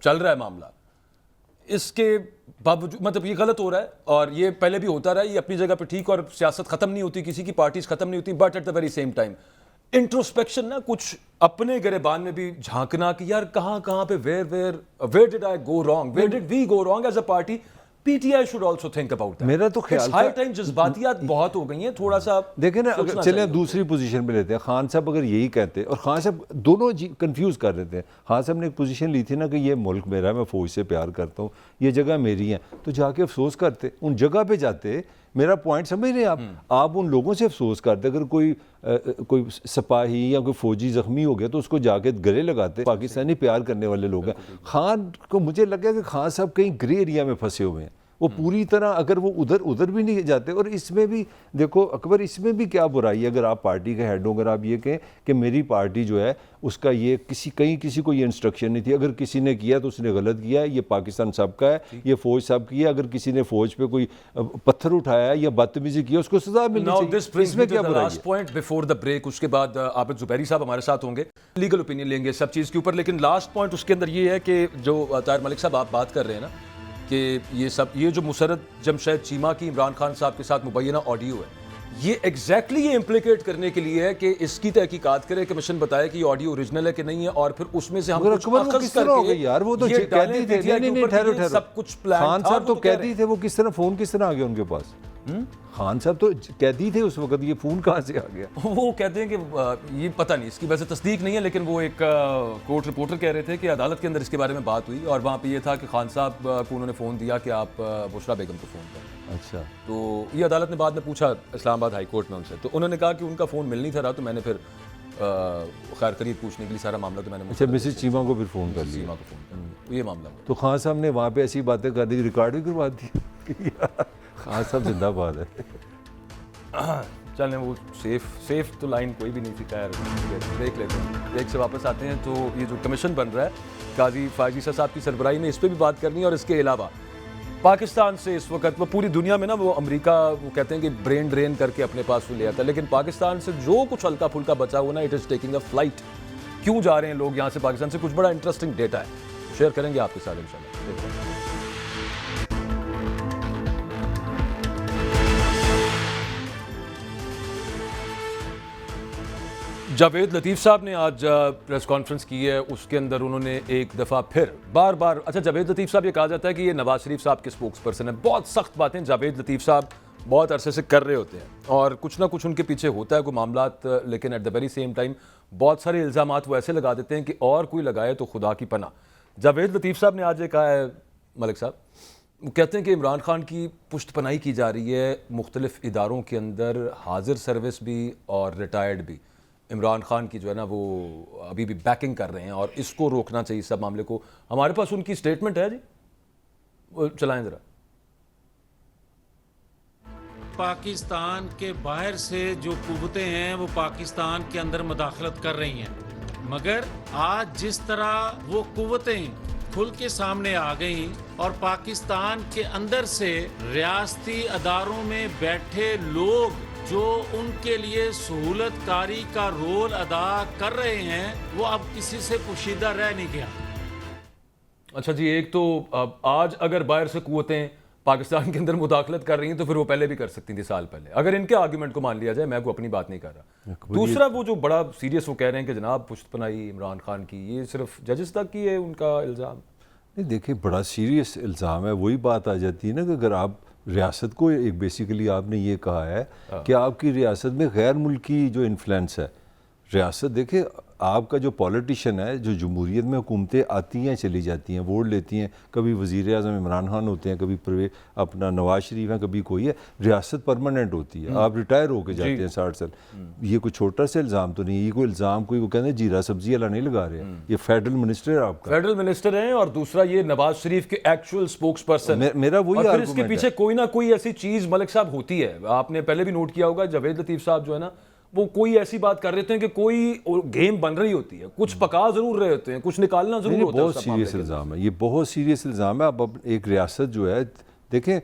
चल रहा है मामला, इसके बावजूद मतलब ये गलत हो रहा है और ये पहले भी होता रहा है, ये अपनी जगह पे ठीक, और सियासत खत्म नहीं होती, किसी की पार्टीज खत्म नहीं होती, but at the very same time introspection ना, कुछ अपने गिरेबान में भी झांकना कि यार कहाँ कहाँ पे where did I go wrong, where did we go wrong as a party, PTI should also think about that. मेरा तो ख्याल हाई टाइम, जज्बातियात बहुत हो गई हैं, थोड़ा सा देखें ना, अगर चले आप दूसरी पोजीशन पे लेते हैं, खान साहब अगर यही कहते, और खान साहब दोनों कंफ्यूज कर रहे थे। खान साहब ने एक पोजीशन ली थी ना कि ये मुल्क मेरा है, मैं फौज से प्यार करता हूँ, ये जगह मेरी है, तो जाके अफसोस करते, उन जगह पे जाते। मेरा पॉइंट समझ रहे हैं आप उन लोगों से अफसोस करते। अगर कोई सिपाही या कोई फौजी जख्मी हो गया तो उसको जाके गले लगाते। पाकिस्तानी प्यार करने वाले लोग हैं। खान को मुझे लगा कि खान साहब कहीं ग्रे एरिया में फंसे हुए हैं, वो पूरी तरह, अगर वो उधर भी नहीं जाते। और इसमें भी देखो अकबर, इसमें भी क्या बुराई है, अगर आप पार्टी के हेड हो, अगर आप ये कहें कि मेरी पार्टी जो है उसका ये किसी को ये इंस्ट्रक्शन नहीं थी, अगर किसी ने किया तो उसने गलत किया है, ये पाकिस्तान सबका है, ये फौज सब की है, अगर किसी ने फौज पे कोई पत्थर उठाया है या बदतमीजी की है उसको सजा मिलनी चाहिए। इसमें क्या बुराई है? पॉइंट बिफोर द ब्रेक, उसके बाद आबिद जुबैरी साहब हमारे साथ होंगे, लीगल ओपिनियन लेंगे सब चीज़ के ऊपर। लेकिन लास्ट पॉइंट उसके अंदर ये है कि जो ताहिर मलिक साहब आप बात कर रहे हैं ना कि ये जो मुसर्रत जमशेद चीमा की इमरान खान साहब के साथ मुबैना ऑडियो है, ये एग्जैक्टली ये इम्प्लिकेट करने के लिए है कि इसकी तहकीकात करे, कमीशन बताए कि ये ऑडियो ओरिजिनल है कि नहीं है, और फिर उसमें से हम कुछ अखज़ करके यार वो तो कैदी थे। नहीं, ठहरो, सब कुछ प्लान था। खान साहब तो कैदी थे, वो किस तरह फोन किस तरह आ गया उनके पास? खान साहब तो कैदी थे उस वक्त, ये फोन कहाँ से आ गया? वो कहते हैं कि ये पता नहीं, इसकी वैसे तस्दीक नहीं है, लेकिन वो एक कोर्ट रिपोर्टर कह रहे थे कि अदालत के अंदर इसके बारे में बात हुई और वहाँ पे ये था कि खान साहब को उन्होंने फ़ोन दिया कि आप बुशरा बेगम को फ़ोन करें। अच्छा, तो ये अदालत ने बाद में पूछा इस्लामाबाद हाई कोर्ट में उनसे, तो उन्होंने कहा कि उनका फ़ोन मिल नहीं था रहा, तो मैंने फिर खैर करीब पूछने के लिए सारा मामला तो मैंने मिसेज चीमा को फिर फ़ोन कर लिया, चीमा को फ़ोन कर, ये मामला। तो खान साहब ने वहाँ पे ऐसी बातें कर दी, रिकॉर्ड भी करवा दी। खान साहब जिंदाबाद है। चलें, वो सेफ तो लाइन कोई भी नहीं थी। खैर देख लेते हैं, ब्रेक से वापस आते हैं। तो ये जो कमीशन बन रहा है काजी फायजी साहब की सरबराही में, इस पर भी बात करनी है। और इसके अलावा पाकिस्तान से इस वक्त वो पूरी दुनिया में ना, वो अमेरिका वो कहते हैं कि ब्रेन ड्रेन करके अपने पास ले आता है, लेकिन पाकिस्तान से जो कुछ हल्का फुल्का बचा हुआ ना, it is taking a flight. क्यों जा रहे हैं लोग यहाँ से पाकिस्तान से? कुछ बड़ा इंटरेस्टिंग डेटा है, शेयर करेंगे आपके साथ इंशाल्लाह। जावेद लतीफ़ साहब ने आज प्रेस कॉन्फ्रेंस की है, उसके अंदर उन्होंने एक दफ़ा फिर बार अच्छा, जावेद लतीफ़ साहब, ये कहा जाता है कि ये नवाज शरीफ साहब के स्पोक्स पर्सन है। बहुत सख्त बातें जावेद लतीफ़ साहब बहुत अरसे से कर रहे होते हैं और कुछ ना कुछ उनके पीछे होता है कोई मामलात, लेकिन at the very same time बहुत सारे इल्ज़ामात वो ऐसे लगा देते हैं कि और कोई लगाए तो खुदा की पनाह। जावेद लतीफ़ साहब ने आज ये कहा है, मलिक साहब, वो कहते हैं कि इमरान खान की पुश्त पनाही की जा रही है मुख्तलिफ इदारों के अंदर, हाजिर सर्विस भी और रिटायर्ड भी। इमरान खान की जो है ना वो अभी भी बैकिंग कर रहे हैं और इसको रोकना चाहिए सब मामले को। हमारे पास उनकी स्टेटमेंट है जी, वो चलाएं जरा। पाकिस्तान के बाहर से जो कुव्वतें हैं वो पाकिस्तान के अंदर मुदाखलत कर रही हैं, मगर आज जिस तरह वो कुव्वतें खुल के सामने आ गई और पाकिस्तान के अंदर से रियासती अदारों में बैठे लोग जो उनके लिए सहूलतकारी का रोल अदा कर रहे हैं, वो अब किसी से पोशीदा रह नहीं गया। अच्छा जी, एक तो आज अगर बाहर से कुव्वतें पाकिस्तान के अंदर मुदाखलत कर रही हैं तो फिर वो पहले भी कर सकती थी, साल पहले, अगर इनके आर्गूमेंट को मान लिया जाए। मैं को अपनी बात नहीं कर रहा। दूसरा, वो जो बड़ा सीरियस वो कह रहे हैं कि जनाब पुश्त पनाही इमरान खान की, ये सिर्फ जजेस तक की है उनका इल्ज़ाम। नहीं, देखिए बड़ा सीरियस इल्ज़ाम है। वही बात आ जाती है ना कि अगर आप रियासत को, एक बेसिकली आपने ये कहा है कि आपकी रियासत में गैर मुल्की जो इन्फ्लुएंस है, रियासत देखिए आपका जो पॉलिटिशियन है, जो जमहूरियत में हुकूमतें आती हैं चली जाती हैं, वोट लेती हैं, कभी वज़ीर आज़म इमरान खान होते हैं, कभी अपना नवाज शरीफ है, कभी कोई है, रियासत परमानेंट होती है। आप रिटायर होके जाते हैं 60 साल। ये कोई छोटा सा इल्ज़ाम तो नहीं, ये कोई इल्ज़ाम कोई वो कहते हैं जीरा सब्जी वाला नहीं लगा रहे हैं। ये फेडरल मिनिस्टर है आपका, फेडरल मिनिस्टर हैं, और दूसरा ये नवाज शरीफ के एक्चुअल स्पोक्स पर्सन। मेरा वही और फिर इसके पीछे कोई ना कोई ऐसी चीज़ मलिक साहब होती है। आपने पहले भी नोट किया होगा, जावेद लतीफ़ साहब जो है ना, वो कोई ऐसी बात कर रहे थे कि कोई गेम बन रही होती है, कुछ पका जरूर रहे होते हैं, कुछ निकालना जरूर होता है। बहुत सीरियस इल्ज़ाम है ये, बहुत सीरियस इल्ज़ाम है। अब एक रियासत जो है, देखें,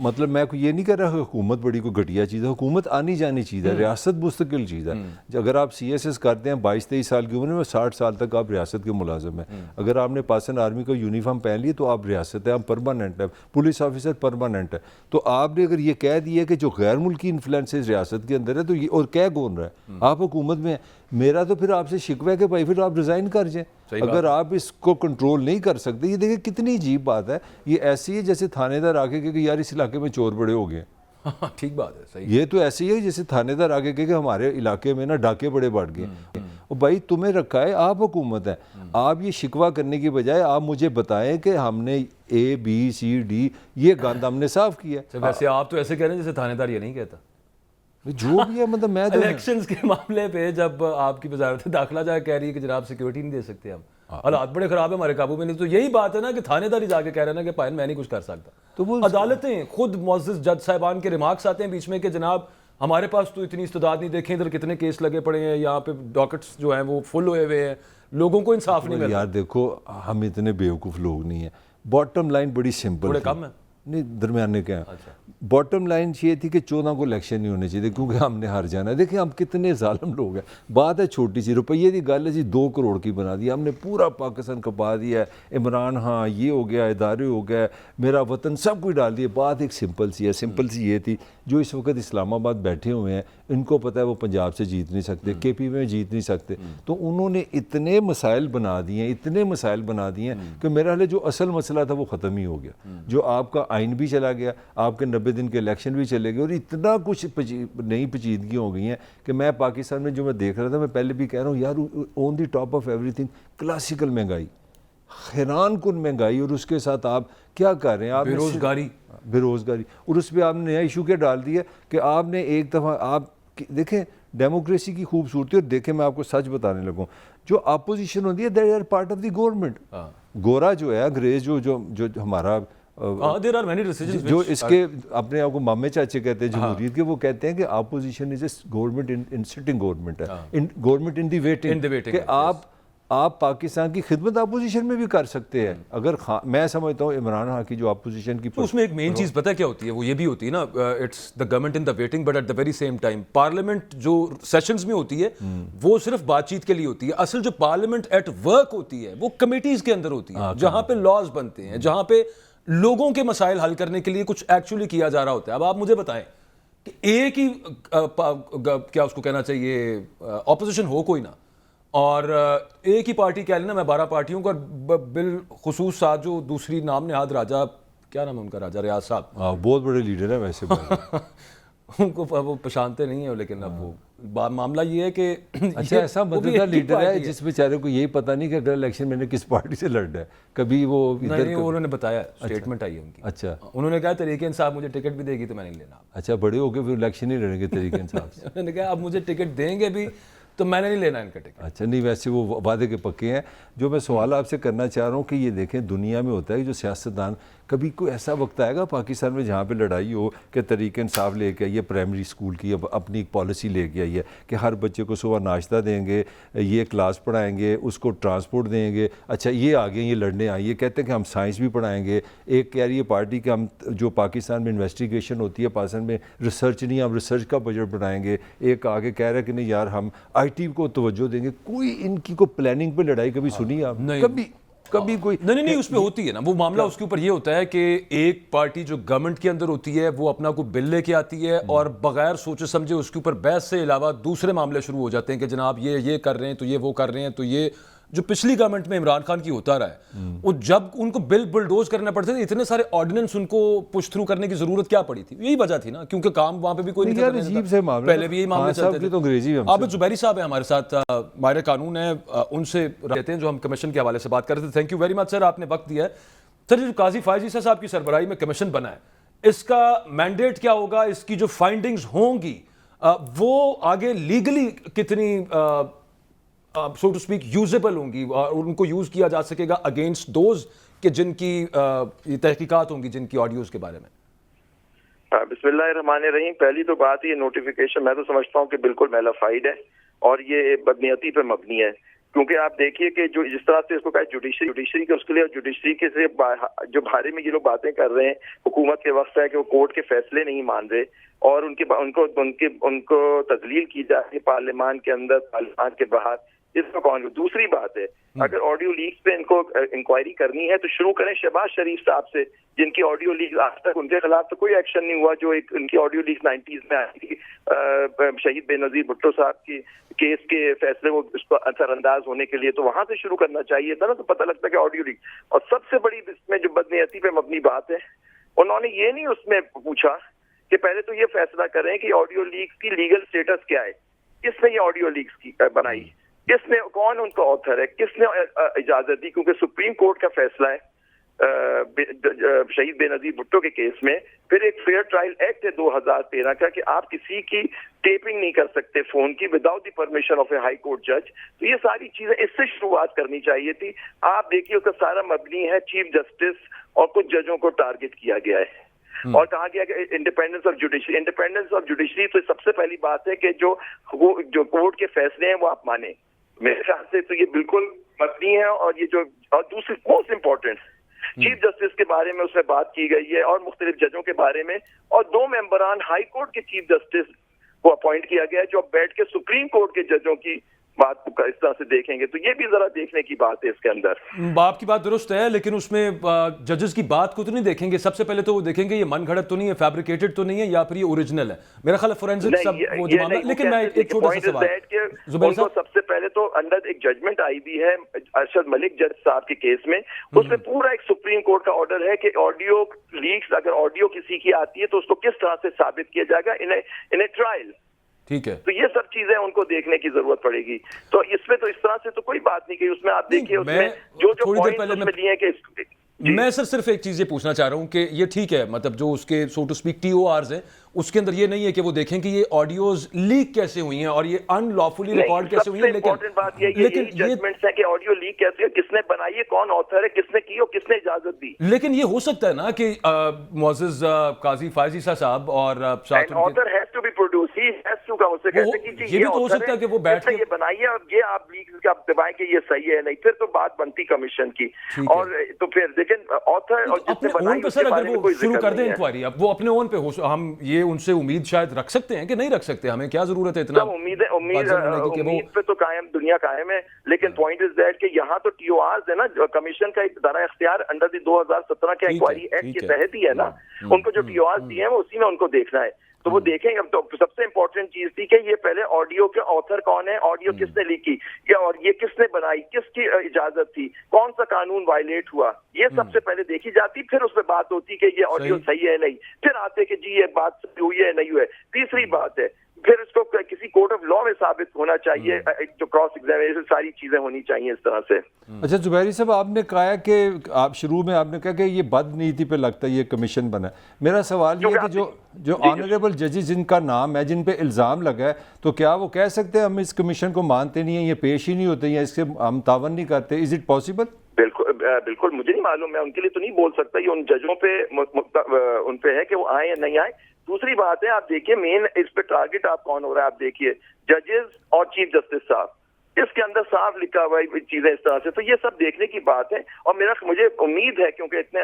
मतलब मैं ये नहीं कह रहा हुकूमत बड़ी कोई घटिया चीज़ है, हुकूमत आनी जानी चीज़ है, रियासत मुस्तकिल चीज़ है। अगर आप CSS करते हैं 22-23 साल की उम्र में, 60 साल तक आप रियासत के मुलाजिम हैं। अगर आपने पाकिस्तान आर्मी का यूनिफॉर्म पहन लिया तो आप रियासत है, आप परमानेंट है, पुलिस ऑफिसर परमानेंट है। तो आपने अगर ये कह दिया कि जो गैर मुल्की इन्फ्लुएंसेस रियासत के अंदर है, तो ये और कह कौन रहा है? आप हुकूमत में मेरा तो फिर आपसे शिकवा है कि भाई फिर आप रिज़ाइन कर जाएं। अगर आप इसको कंट्रोल नहीं कर सकते, ये देखिए कितनी अजीब बात है। ये ऐसी है जैसे थानेदार आके कि यार इस इलाके में चोर बड़े हो गए। ठीक बात है, सही। ये तो ऐसी है जैसे थानेदार आगे के कि हमारे इलाके में ना डाके बड़े बढ़ गए। और भाई तुम्हें रखा है, आप हुकूमत है, आप ये शिकवा करने की बजाय आप मुझे बताएं कि हमने ABCD ये गंद हमने साफ किया। वैसे आप तो ऐसे कह रहे हैं जैसे थानेदार ये नहीं कहता। जो भी है, मतलब मैं तो इलेक्शंस के मामले पे जब आपकी वजारत दाखिला जा कह रही है कि जनाब सिक्योरिटी नहीं दे सकते हम, हालात बड़े खराब है, हमारे काबू में नहीं, तो यही बात है ना कि थानेदार ही जाके कह रहे हैं ना कि पायन मैं नहीं कुछ कर सकता। तो वो अदालतें खुद मुअज़्ज़ज़ जज साहिबान के रिमार्क्स आते हैं बीच में कि जनाब हमारे पास तो इतनी इस्तेदाद नहीं, देखें इधर कितने केस लगे पड़े हैं, यहाँ पे डॉकेट्स जो हैं वो फुल हुए हुए हैं, लोगों को इंसाफ नहीं मिलता। यार देखो, हम इतने बेवकूफ़ लोग नहीं है। बॉटम लाइन बड़ी सिंपल, बड़े कम है नहीं, दरमियाने के हैं। बॉटम लाइन ये थी कि 14 को इलेक्शन नहीं होने चाहिए क्योंकि हमने हार जाना है। देखिए हम कितने जालिम लोग हैं। बात है छोटी सी, रुपये की गल है जी, 2 करोड़ की बना दी हमने, पूरा पाकिस्तान कपा दिया है। इमरान हाँ ये हो गया, इदारे हो गया, मेरा वतन, सब कुछ डाल दिया। बात एक सिंपल सी है। सिंपल सी ये थी, जो इस वक्त इस्लामाबाद बैठे हुए हैं इनको पता है वो पंजाब से जीत नहीं सकते, KP में जीत नहीं सकते, तो उन्होंने इतने मसाइल बना दिए हैं, इतने मसाइल बना दिए हैं कि मेरा हाल जो असल मसला था वो ख़त्म ही हो गया। जो आपका आइन भी चला गया, आपके 90 दिन के इलेक्शन भी चले गए, और इतना कुछ नई पेचीदगी हो गई हैं कि मैं पाकिस्तान में जो मैं देख रहा था, मैं पहले भी कह रहा हूँ यार, on the top of everything classical महंगाई, हैरान कुन महंगाई, और उसके साथ आप क्या कर रहे हैं, आप बेरोज़गारी, और उस पर आपने नया इशू क्या डाल दिया कि आपने एक दफ़ा आप देखें डेमोक्रेसी की खूबसूरती। और देखें मैं आपको सच बताने लगूँ, जो अपोजिशन होती है they are part of the government. गोरा जो है, अंग्रेज जो हमारा there are many decisions जो इसके अपने आप को मामे चाचे कहते हैं जमहूरियत के, वो कहते हैं कि opposition is a government in sitting government है, in government in the waiting, कि आप पाकिस्तान की खिदमत अपोजिशन में भी कर सकते हैं। अगर मैं समझता हूँ इमरान खान की जो अपोजिशन की, तो उसमें एक मेन चीज़ पता है क्या होती है, वो ये भी होती है ना, it's the government in the waiting but at the very same time parliament जो सेशंस में होती है वो सिर्फ बातचीत के लिए होती है। असल जो पार्लियामेंट एट वर्क होती है वो कमेटीज के अंदर होती है, जहाँ पे लॉज बनते हैं, जहाँ पे लोगों के मसाइल हल करने के लिए कुछ एक्चुअली किया जा रहा होता है। अब आप मुझे बताएं कि एक ही क्या उसको कहना चाहिए, ऑपोजिशन हो कोई ना, और एक ही पार्टी कह लेना मैं 12 पार्टियों का, बिल खुसूस साथ जो दूसरी नाम नहाद राजा, क्या नाम है उनका, राजा रियाज साहब, बहुत बड़े लीडर है वैसे उनको वो पहचानते नहीं है, लेकिन अब वो मामला ये है कि अच्छा ऐसा मददगार लीडर है जिस बेचारे को यही पता नहीं कि अगला इलेक्शन मैंने किस पार्टी से लड़ना है, कभी वो नहीं, वो उन्होंने बताया, स्टेटमेंट आई है उनकी। अच्छा, उन्होंने कहा तरीके इंसाफ मुझे टिकट भी देगी तो मैं नहीं लेना। अच्छा, बड़े हो गए फिर इलेक्शन ही लड़ेंगे तरीके इंसाफ से। उन्होंने कहा अब मुझे टिकट देंगे भी तो मैंने नहीं लेना इनका टिकट। अच्छा, नहीं वैसे वो वादे के पक्के हैं। जो मैं सवाल आपसे करना चाह रहा हूँ कि ये देखें दुनिया में होता है कि जो सियासतदान, कभी कोई ऐसा वक्त आएगा पाकिस्तान में जहाँ पे लड़ाई हो कि तरीके इंसाफ लेके आइए, प्राइमरी स्कूल की अब अपनी एक पॉलिसी लेके आई है कि हर बच्चे को सुबह नाश्ता देंगे, ये क्लास पढ़ाएंगे, उसको ट्रांसपोर्ट देंगे। अच्छा, ये आगे ये लड़ने आइए, कहते हैं कि हम साइंस भी पढ़ाएंगे। एक कह रही है पार्टी कि हम जो पाकिस्तान में इन्वेस्टिगेशन होती है, पाकिस्तान में रिसर्च नहीं, हम रिसर्च का बजट बढ़ाएंगे। एक आगे कह रहा है कि नहीं यार हम IT को तवज्जो देंगे। कोई इनकी को प्लानिंग पे लड़ाई कभी सुनी आप? कभी कोई नहीं उस पे होती है ना वो मामला। उसके ऊपर ये होता है कि एक पार्टी जो गवर्नमेंट के अंदर होती है वो अपना कोई बिल लेके आती है और बगैर सोचे समझे उसके ऊपर बहस से अलावा दूसरे मामले शुरू हो जाते हैं कि जनाब ये कर रहे हैं तो ये वो कर रहे हैं। तो ये जो पिछली गवर्नमेंट में इमरान खान की होता रहा है, वो जब उनको बिल बुलडोज करना पड़ते थे, इतने सारे ऑर्डिनेंस उनको पुश थ्रू करने की जरूरत क्या पड़ी थी? यही वजह थी ना, क्योंकि काम वहां पे भी कोई नहीं था। पहले भी यही मामले चलते थे। तो अंग्रेजी आबिद जुबैरी साहब है हमारे साथ, माहिर कानून है, उनसे रहते हैं जो हम कमीशन के हवाले से बात कर रहे थे। Thank you very much sir, आपने वक्त दिया है। सर, जो काजी फायज ईसा साहब की सरबराही में कमीशन बना है, इसका मैंडेट क्या होगा? इसकी जो फाइंडिंग्स होंगी वो आगे लीगली कितनी सो टू स्पीक यूजेबल होंगी और उनको यूज किया जा सकेगा अगेंस्ट दोज के जिनकी तहकीकात होंगी, जिनकी ऑडियोज के बारे में? बिस्मिल्लाहिर्रहमानिर्रहीम। पहली तो बात ये नोटिफिकेशन मैं तो समझता हूँ कि बिल्कुल मेलाफाइड है और ये बदनीयती पर मबनी है, क्योंकि आप देखिए कि जो जिस तरह से इसको कहा जुडिशरी के, उसके लिए जुडिशरी के से जो बारे में ये लोग बातें कर रहे हैं, हुकूमत के वक्त है कि वो कोर्ट के फैसले नहीं मान रहे और उनको तजलील की जा रही है पार्लियामान के अंदर, पार्लियामान के बाहर। इसको कौन। दूसरी बात है, अगर ऑडियो लीक्स पे इनको इंक्वायरी करनी है तो शुरू करें शहबाज शरीफ साहब से, जिनकी ऑडियो लीक आज तक उनके खिलाफ तो कोई एक्शन नहीं हुआ। जो एक उनकी ऑडियो लीक 90s में आई थी शहीद बेनजीर भुट्टो साहब की केस के फैसले को उसको असरअंदाज होने के लिए, तो वहां से शुरू करना चाहिए था ना, तो पता लगता कि ऑडियो लीक। और सबसे बड़ी इसमें जो बदनीयती पे मबनी बात है, उन्होंने ये नहीं उसमें पूछा कि पहले तो ये फैसला करें कि ऑडियो लीक्स की लीगल स्टेटस क्या है, किसने ये ऑडियो लीक्स की बनाई, किसने, कौन उनका ऑथर है, किसने इजाजत दी। क्योंकि सुप्रीम कोर्ट का फैसला है शहीद बेनजीर भुट्टो के केस में। फिर एक फेयर ट्रायल एक्ट है 2013 का कि आप किसी की टेपिंग नहीं कर सकते फोन की without the permission of A high court जज। तो ये सारी चीजें इससे शुरुआत करनी चाहिए थी। आप देखिए उसका सारा मबनी है चीफ जस्टिस और कुछ जजों को टारगेट किया गया है और कहा गया कि independence of judiciary. Independence of judiciary तो सबसे पहली बात है कि जो कोर्ट के फैसले हैं वो आप माने। मेरे ख्याल से तो ये बिल्कुल मबनी है। और ये जो, और दूसरी मोस्ट इम्पोर्टेंट, चीफ जस्टिस के बारे में उसमें बात की गई है और मुख्तलिफ जजों के बारे में, और 2 मेंबरान हाई कोर्ट के चीफ जस्टिस को अपॉइंट किया गया है जो अब बैठ के सुप्रीम कोर्ट के जजों की बात को इस तरह से देखेंगे। तो ये भी जरा देखने की बात है इसके अंदर। आपकी बात दुरुस्त है, लेकिन उसमें जजेस की बात को तो नहीं देखेंगे। सबसे पहले तो वो देखेंगे ये मन घड़त तो नहीं है, फैब्रिकेटेड तो नहीं है, या फिर ये ओरिजिनल है। मेरा ख्याल है फोरेंसिक सब वो जो मामला। लेकिन मैं एक छोटा सा सवाल, जुबैर साहब, सबसे पहले तो अंडर एक जजमेंट आई भी है अरशद मलिक जज साहब के केस में, उसमें पूरा एक सुप्रीम कोर्ट का ऑर्डर है कि ऑडियो लीक्स, अगर ऑडियो किसी की आती है तो उसको किस तरह से साबित किया जाएगा इन ए ट्रायल। ठीक है, तो ये सब चीजें उनको देखने की जरूरत पड़ेगी। तो इसमें तो इस तरह से तो कोई बात नहीं की उसमें। आप देखिए उसमें जो पॉइंट्स उसमें लिए हैं कि मैं सर सिर्फ एक चीज ये पूछना चाह रहा हूं कि ये ठीक है, मतलब जो उसके सो टू स्पीक TORs हैं उसके अंदर ये नहीं है कि वो देखें कि ये ऑडियोज लीक कैसे हुई हैं और ये अनलॉफुली रिकॉर्ड कैसे हुई हैं। लेकिन जजमेंट्स है कि ऑडियो लीक कैसे है, किसने बनाई है, कौन ऑथर है, किसने की और किसने इजाजत दी। लेकिन ये हो सकता है ना कि मुअज़्ज़ज़ काजी फायज़ ईसा साहब और साथ author has to be produce, he has to का उससे कहते कि ये भी तो हो सकता है कि वो बैठ के ये बनाई है और ये आप लीक का दबाएं कि ये सही है नहीं, फिर तो बात बनती कमीशन की। और तो फिर लेकिन ऑथर और जिसने बनाई उसके बारे में कोई शुरू कर दें इंक्वायरी। अब वो अपने ओन पे हो, हम ये उनसे उम्मीद शायद रख सकते हैं कि नहीं रख सकते, हमें क्या जरूरत है इतना। उम्मीद पे तो कायम दुनिया कायम है, लेकिन पॉइंट इज दैट कि यहाँ तो TORs है ना, कमीशन का एक दायरा इख्तियार अंडर द 2017 के इंक्वायरी एक्ट के तहत ही है ना। उनको जो TORs दिए हैं वो उसी में उनको देखना है, तो वो देखेंगे। अब तो सबसे इंपॉर्टेंट चीज थी कि ये पहले ऑडियो के ऑथर कौन है, ऑडियो किसने लीक की, या और ये किसने बनाई, किसकी इजाजत थी, कौन सा कानून वायलेट हुआ, ये सबसे पहले देखी जाती। फिर उसमें बात होती कि ये ऑडियो सही है नहीं, फिर आते कि जी ये बात सही हुई है नहीं हुई है। तीसरी बात है फिर इसको किसी कोर्ट ऑफ लॉ में साबित होना चाहिए, जो क्रॉस एग्जामिनेशन सारी चीजें होनी चाहिए इस तरह से। अच्छा जुबैरी साहब, आपने कहा कि आप शुरू में आपने कहा कि ये बदनीति पे लगता है ये कमीशन बना। मेरा सवाल ये है कि जो ऑनरेबल जजेस जिनका नाम है, जिन पे इल्ज़ाम लगा है, तो क्या वो कह सकते हैं हम इस कमीशन को मानते नहीं हैं, ये पेश ही नहीं होते या इससे हम तावन नहीं करते? Is it possible? बिल्कुल मुझे नहीं मालूम, मैं उनके लिए तो नहीं बोल सकता, ये उन जजों पे उन पे है कि वो आए या नहीं आए। दूसरी बात है, आप देखिए मेन इस पे टारगेट आप कौन हो रहा है, आप देखिए जजेस और चीफ जस्टिस साहब, इसके अंदर साफ लिखा हुआ है चीजें इस तरह से। तो ये सब देखने की बात है। और मुझे उम्मीद है क्योंकि इतने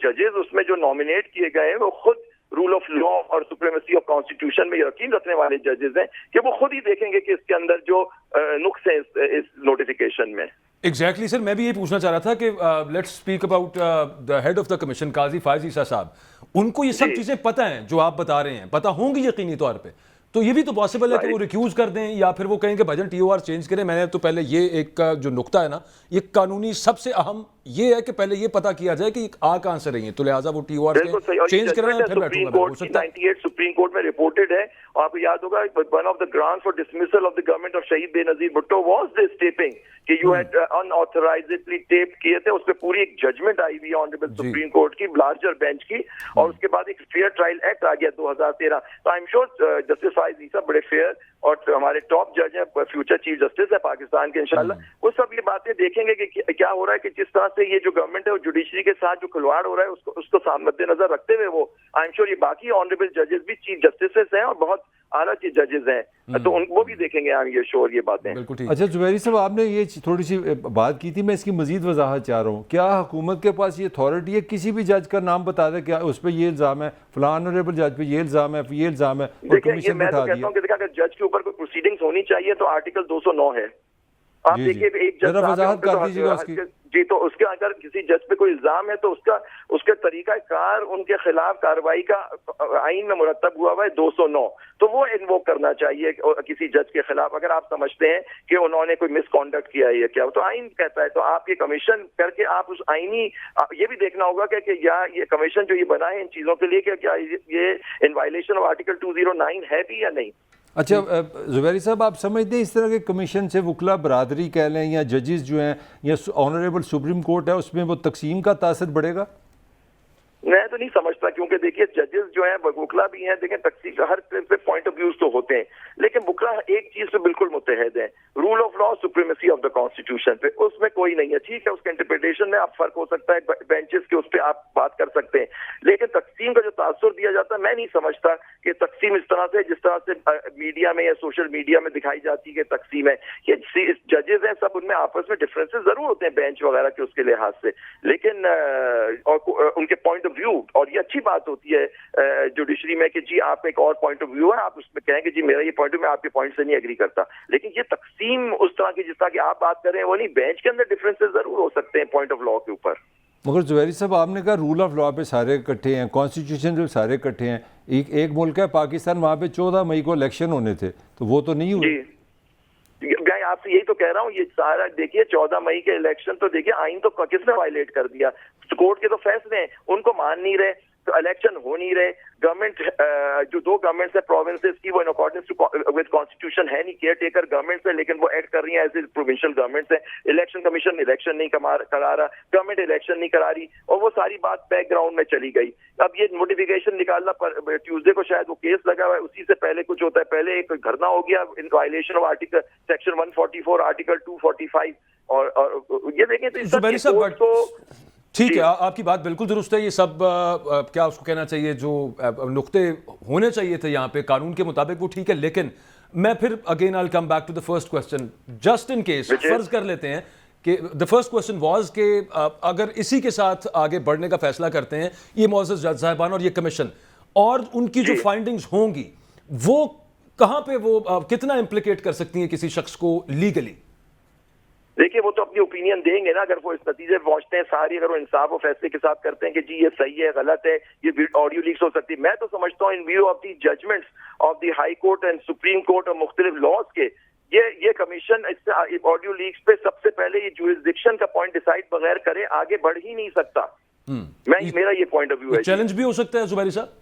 जजेस उसमें जो नॉमिनेट किए गए हैं वो खुद रूल ऑफ लॉ और सुप्रीमेसी ऑफ कॉन्स्टिट्यूशन में यकीन रखने वाले जजेस हैं कि वो खुद ही देखेंगे कि इसके अंदर जो नुक्स है इस नोटिफिकेशन में। एग्जैक्टली सर, मैं भी ये पूछना चाह रहा था कि let's speak about the head of the commission Qazi Faez Isa साहब, उनको ये सब चीजें पता हैं जो आप बता रहे हैं, पता होंगी यकीनी तौर पे, तो ये भी तो पॉसिबल है कि वो रिक्यूज कर दें या फिर वो कहें कि भजन TOR चेंज करें। मैंने तो पहले ये एक जो नुक्ता है ना, ये कानूनी सबसे अहम ये है कि पहले ये पता किया जाए कि आ कहां से रही है, तो लिहाजा वो TOR चेंज करें फिर बैठूंगा। हो सकता है 98 सुप्रीम कोर्ट में रिपोर्टेड है, और आपको याद होगा one of the ground for dismissal of the government of शहीद Benazir Bhutto was this tapping कि यू हैड अनऑथराइज्डली टेप किए थे। उस पे पूरी एक जजमेंट आई हुई ऑनरेबल सुप्रीम कोर्ट की लार्जर बेंच की, और उसके बाद एक फेयर ट्रायल एक्ट आ गया 2013। तो I am sure justice Faez Isa बड़े फेयर और हमारे टॉप जज हैं, फ्यूचर चीफ जस्टिस है पाकिस्तान के इंशाल्लाह, वो सब ये बातें देखेंगे कि क्या हो रहा है, कि जिस तरह से ये जो गवर्नमेंट है वो जुडिशरी के साथ जो खिलवाड़ हो रहा है उसको मद्देनजर रखते हुए वो आई एम श्योर ये बाकी ऑनरेबल जजेस भी चीफ जस्टिस हैं और बहुत आला चीफ जजेस हैं, तो वो भी देखेंगे आई एम श्योर ये बातें। अच्छा जुबैरी साहब, आपने ये थोड़ी सी बात की थी, मैं इसकी मजीद वजाहत चाह रहा हूँ। क्या हुकूमत के पास ये अथॉरिटी है किसी भी जज का नाम बता दे क्या उस पर ये इल्ज़ाम है, फलां ऑनरेबल जज पे ये इल्ज़ाम है, ये इल्ज़ाम है, और कमीशन मैं तो कहता हूं कि अगर जज के ऊपर कोई प्रोसीडिंग्स होनी चाहिए तो आर्टिकल 209 है आप देखिए एक जज जरा साहब वजाहत हैं, उनपे कर तो दीजिएगा उसकी। जी, तो उसके अगर किसी जज पे कोई इल्जाम है तो उसका तरीकाकार उनके खिलाफ कार्रवाई का आईन में मुरतब हुआ हुआ है 209, तो वो इन्वोक करना चाहिए किसी जज के खिलाफ अगर आप समझते हैं कि उन्होंने कोई मिसकॉन्डक्ट किया है या क्या, तो आईन कहता है। तो आप ये कमीशन करके आप उस आईनी ये भी देखना होगा कि या ये कमीशन जो ये बना है इन चीजों के लिए क्या ये इन वायलेशन ऑफ आर्टिकल 209 है भी या नहीं। अच्छा जुबैरी साहब, आप समझते हैं इस तरह के कमीशन से वकला बरादरी कह लें या जजेस जो हैं या ऑनरेबल सुप्रीम कोर्ट है उसमें वो तकसीम का तासर बढ़ेगा? मैं तो नहीं समझता, क्योंकि देखिए जजेस जो हैं वकला भी हैं, देखें तकसीम हर पे पॉइंट ऑफ व्यूज तो होते हैं, लेकिन वकला एक चीज पे बिल्कुल मुतहद है, rule of law, supremacy of the constitution पे, उसमें कोई नहीं है। ठीक है, उसके इंटरप्रिटेशन में आप फर्क हो सकता है, बेंचेस के उस पर आप बात कर सकते हैं, लेकिन तकसीम का जो तासुर दिया जाता है, मैं नहीं समझता कि तकसीम इस तरह से जिस तरह से मीडिया में या सोशल मीडिया में दिखाई जाती है कि तकसीम है। ये जजेस हैं, सब उनमें आपस में डिफरेंसेस जरूर होते हैं बेंच वगैरह के उसके लिहाज से, लेकिन और उनके पॉइंट व्यू, और ये अच्छी बात होती है जुडिशरी में कि जी आप एक और पॉइंट ऑफ व्यू है, आप उसमें कहें कि जी मेरा ये पॉइंट, मैं आपके पॉइंट से नहीं एग्री करता, लेकिन ये तकसीम उस तरह की जिस तरह की आप बात कर रहे हैं वो नहीं, बेंच के अंदर डिफरेंसेस जरूर हो सकते हैं पॉइंट ऑफ लॉ के ऊपर। मगर जुबैरी साहब, आपने कहा रूल ऑफ लॉ पे सारे इकट्ठे हैं, कॉन्स्टिट्यूशन पे सारे इकट्ठे हैं, एक मुल्क है पाकिस्तान, वहाँ पे 14 मई को इलेक्शन होने थे, तो वो तो नहीं हुए। मैं आपसे यही तो कह रहा हूँ, ये सारा देखिए 14 मई के इलेक्शन तो देखिए आइन तो किसने वायलेट कर दिया, कोर्ट के तो फैसले हैं, उनको मान नहीं रहे, तो इलेक्शन हो नहीं रहे। गवर्नमेंट जो दो गवर्नमेंट्स है प्रोविंसेस की, वो इन अकॉर्डेंस विद कॉन्स्टिट्यूशन है नहीं, केयर टेकर गवर्नमेंट्स है, लेकिन वो एक्ट कर रही है एज प्रोविंशियल गवर्नमेंट्स है। इलेक्शन कमीशन इलेक्शन नहीं करा रहा, गवर्नमेंट इलेक्शन नहीं करा रही, और वो सारी बात बैकग्राउंड में चली गई। अब ये नोटिफिकेशन निकालना पर ट्यूसडे को शायद वो केस लगा हुआ है, उसी से पहले कुछ होता है, पहले एक धरना हो गया in violation of article section 144 article 245, और ये देखें तो ठीक है, आपकी बात बिल्कुल दुरुस्त है। ये सब क्या उसको कहना चाहिए, जो नुक्ते होने चाहिए थे यहाँ पे कानून के मुताबिक, वो ठीक है, लेकिन मैं फिर again I will come back to the first question, just in case फर्ज कर लेते हैं कि द फर्स्ट क्वेश्चन वाज कि अगर इसी के साथ आगे बढ़ने का फैसला करते हैं ये मोअज़्ज़ज़ जज साहिबान और ये कमीशन, और उनकी जो फाइंडिंग्स होंगी वो कहाँ पे वो कितना इम्प्लीकेट कर सकती हैं किसी शख्स को लीगली? देखिए वो तो अपनी ओपिनियन देंगे ना, अगर वो इस नतीजे पे पहुंचते हैं सारी, अगर वो इंसाफ और फैसले के साथ करते हैं कि जी ये सही है गलत है, ये ऑडियो लीक्स हो सकती है। मैं तो समझता हूँ इन view of the judgements of the high court and supreme court और मुख्तलिफ लॉज के, ये कमीशन ऑडियो लीक्स पे सबसे पहले ये जुरिसडिक्शन का पॉइंट डिसाइड बगैर करे आगे बढ़ ही नहीं सकता। मेरा ये पॉइंट ऑफ व्यू है। चैलेंज भी हो सकता है जुबैरी साहब?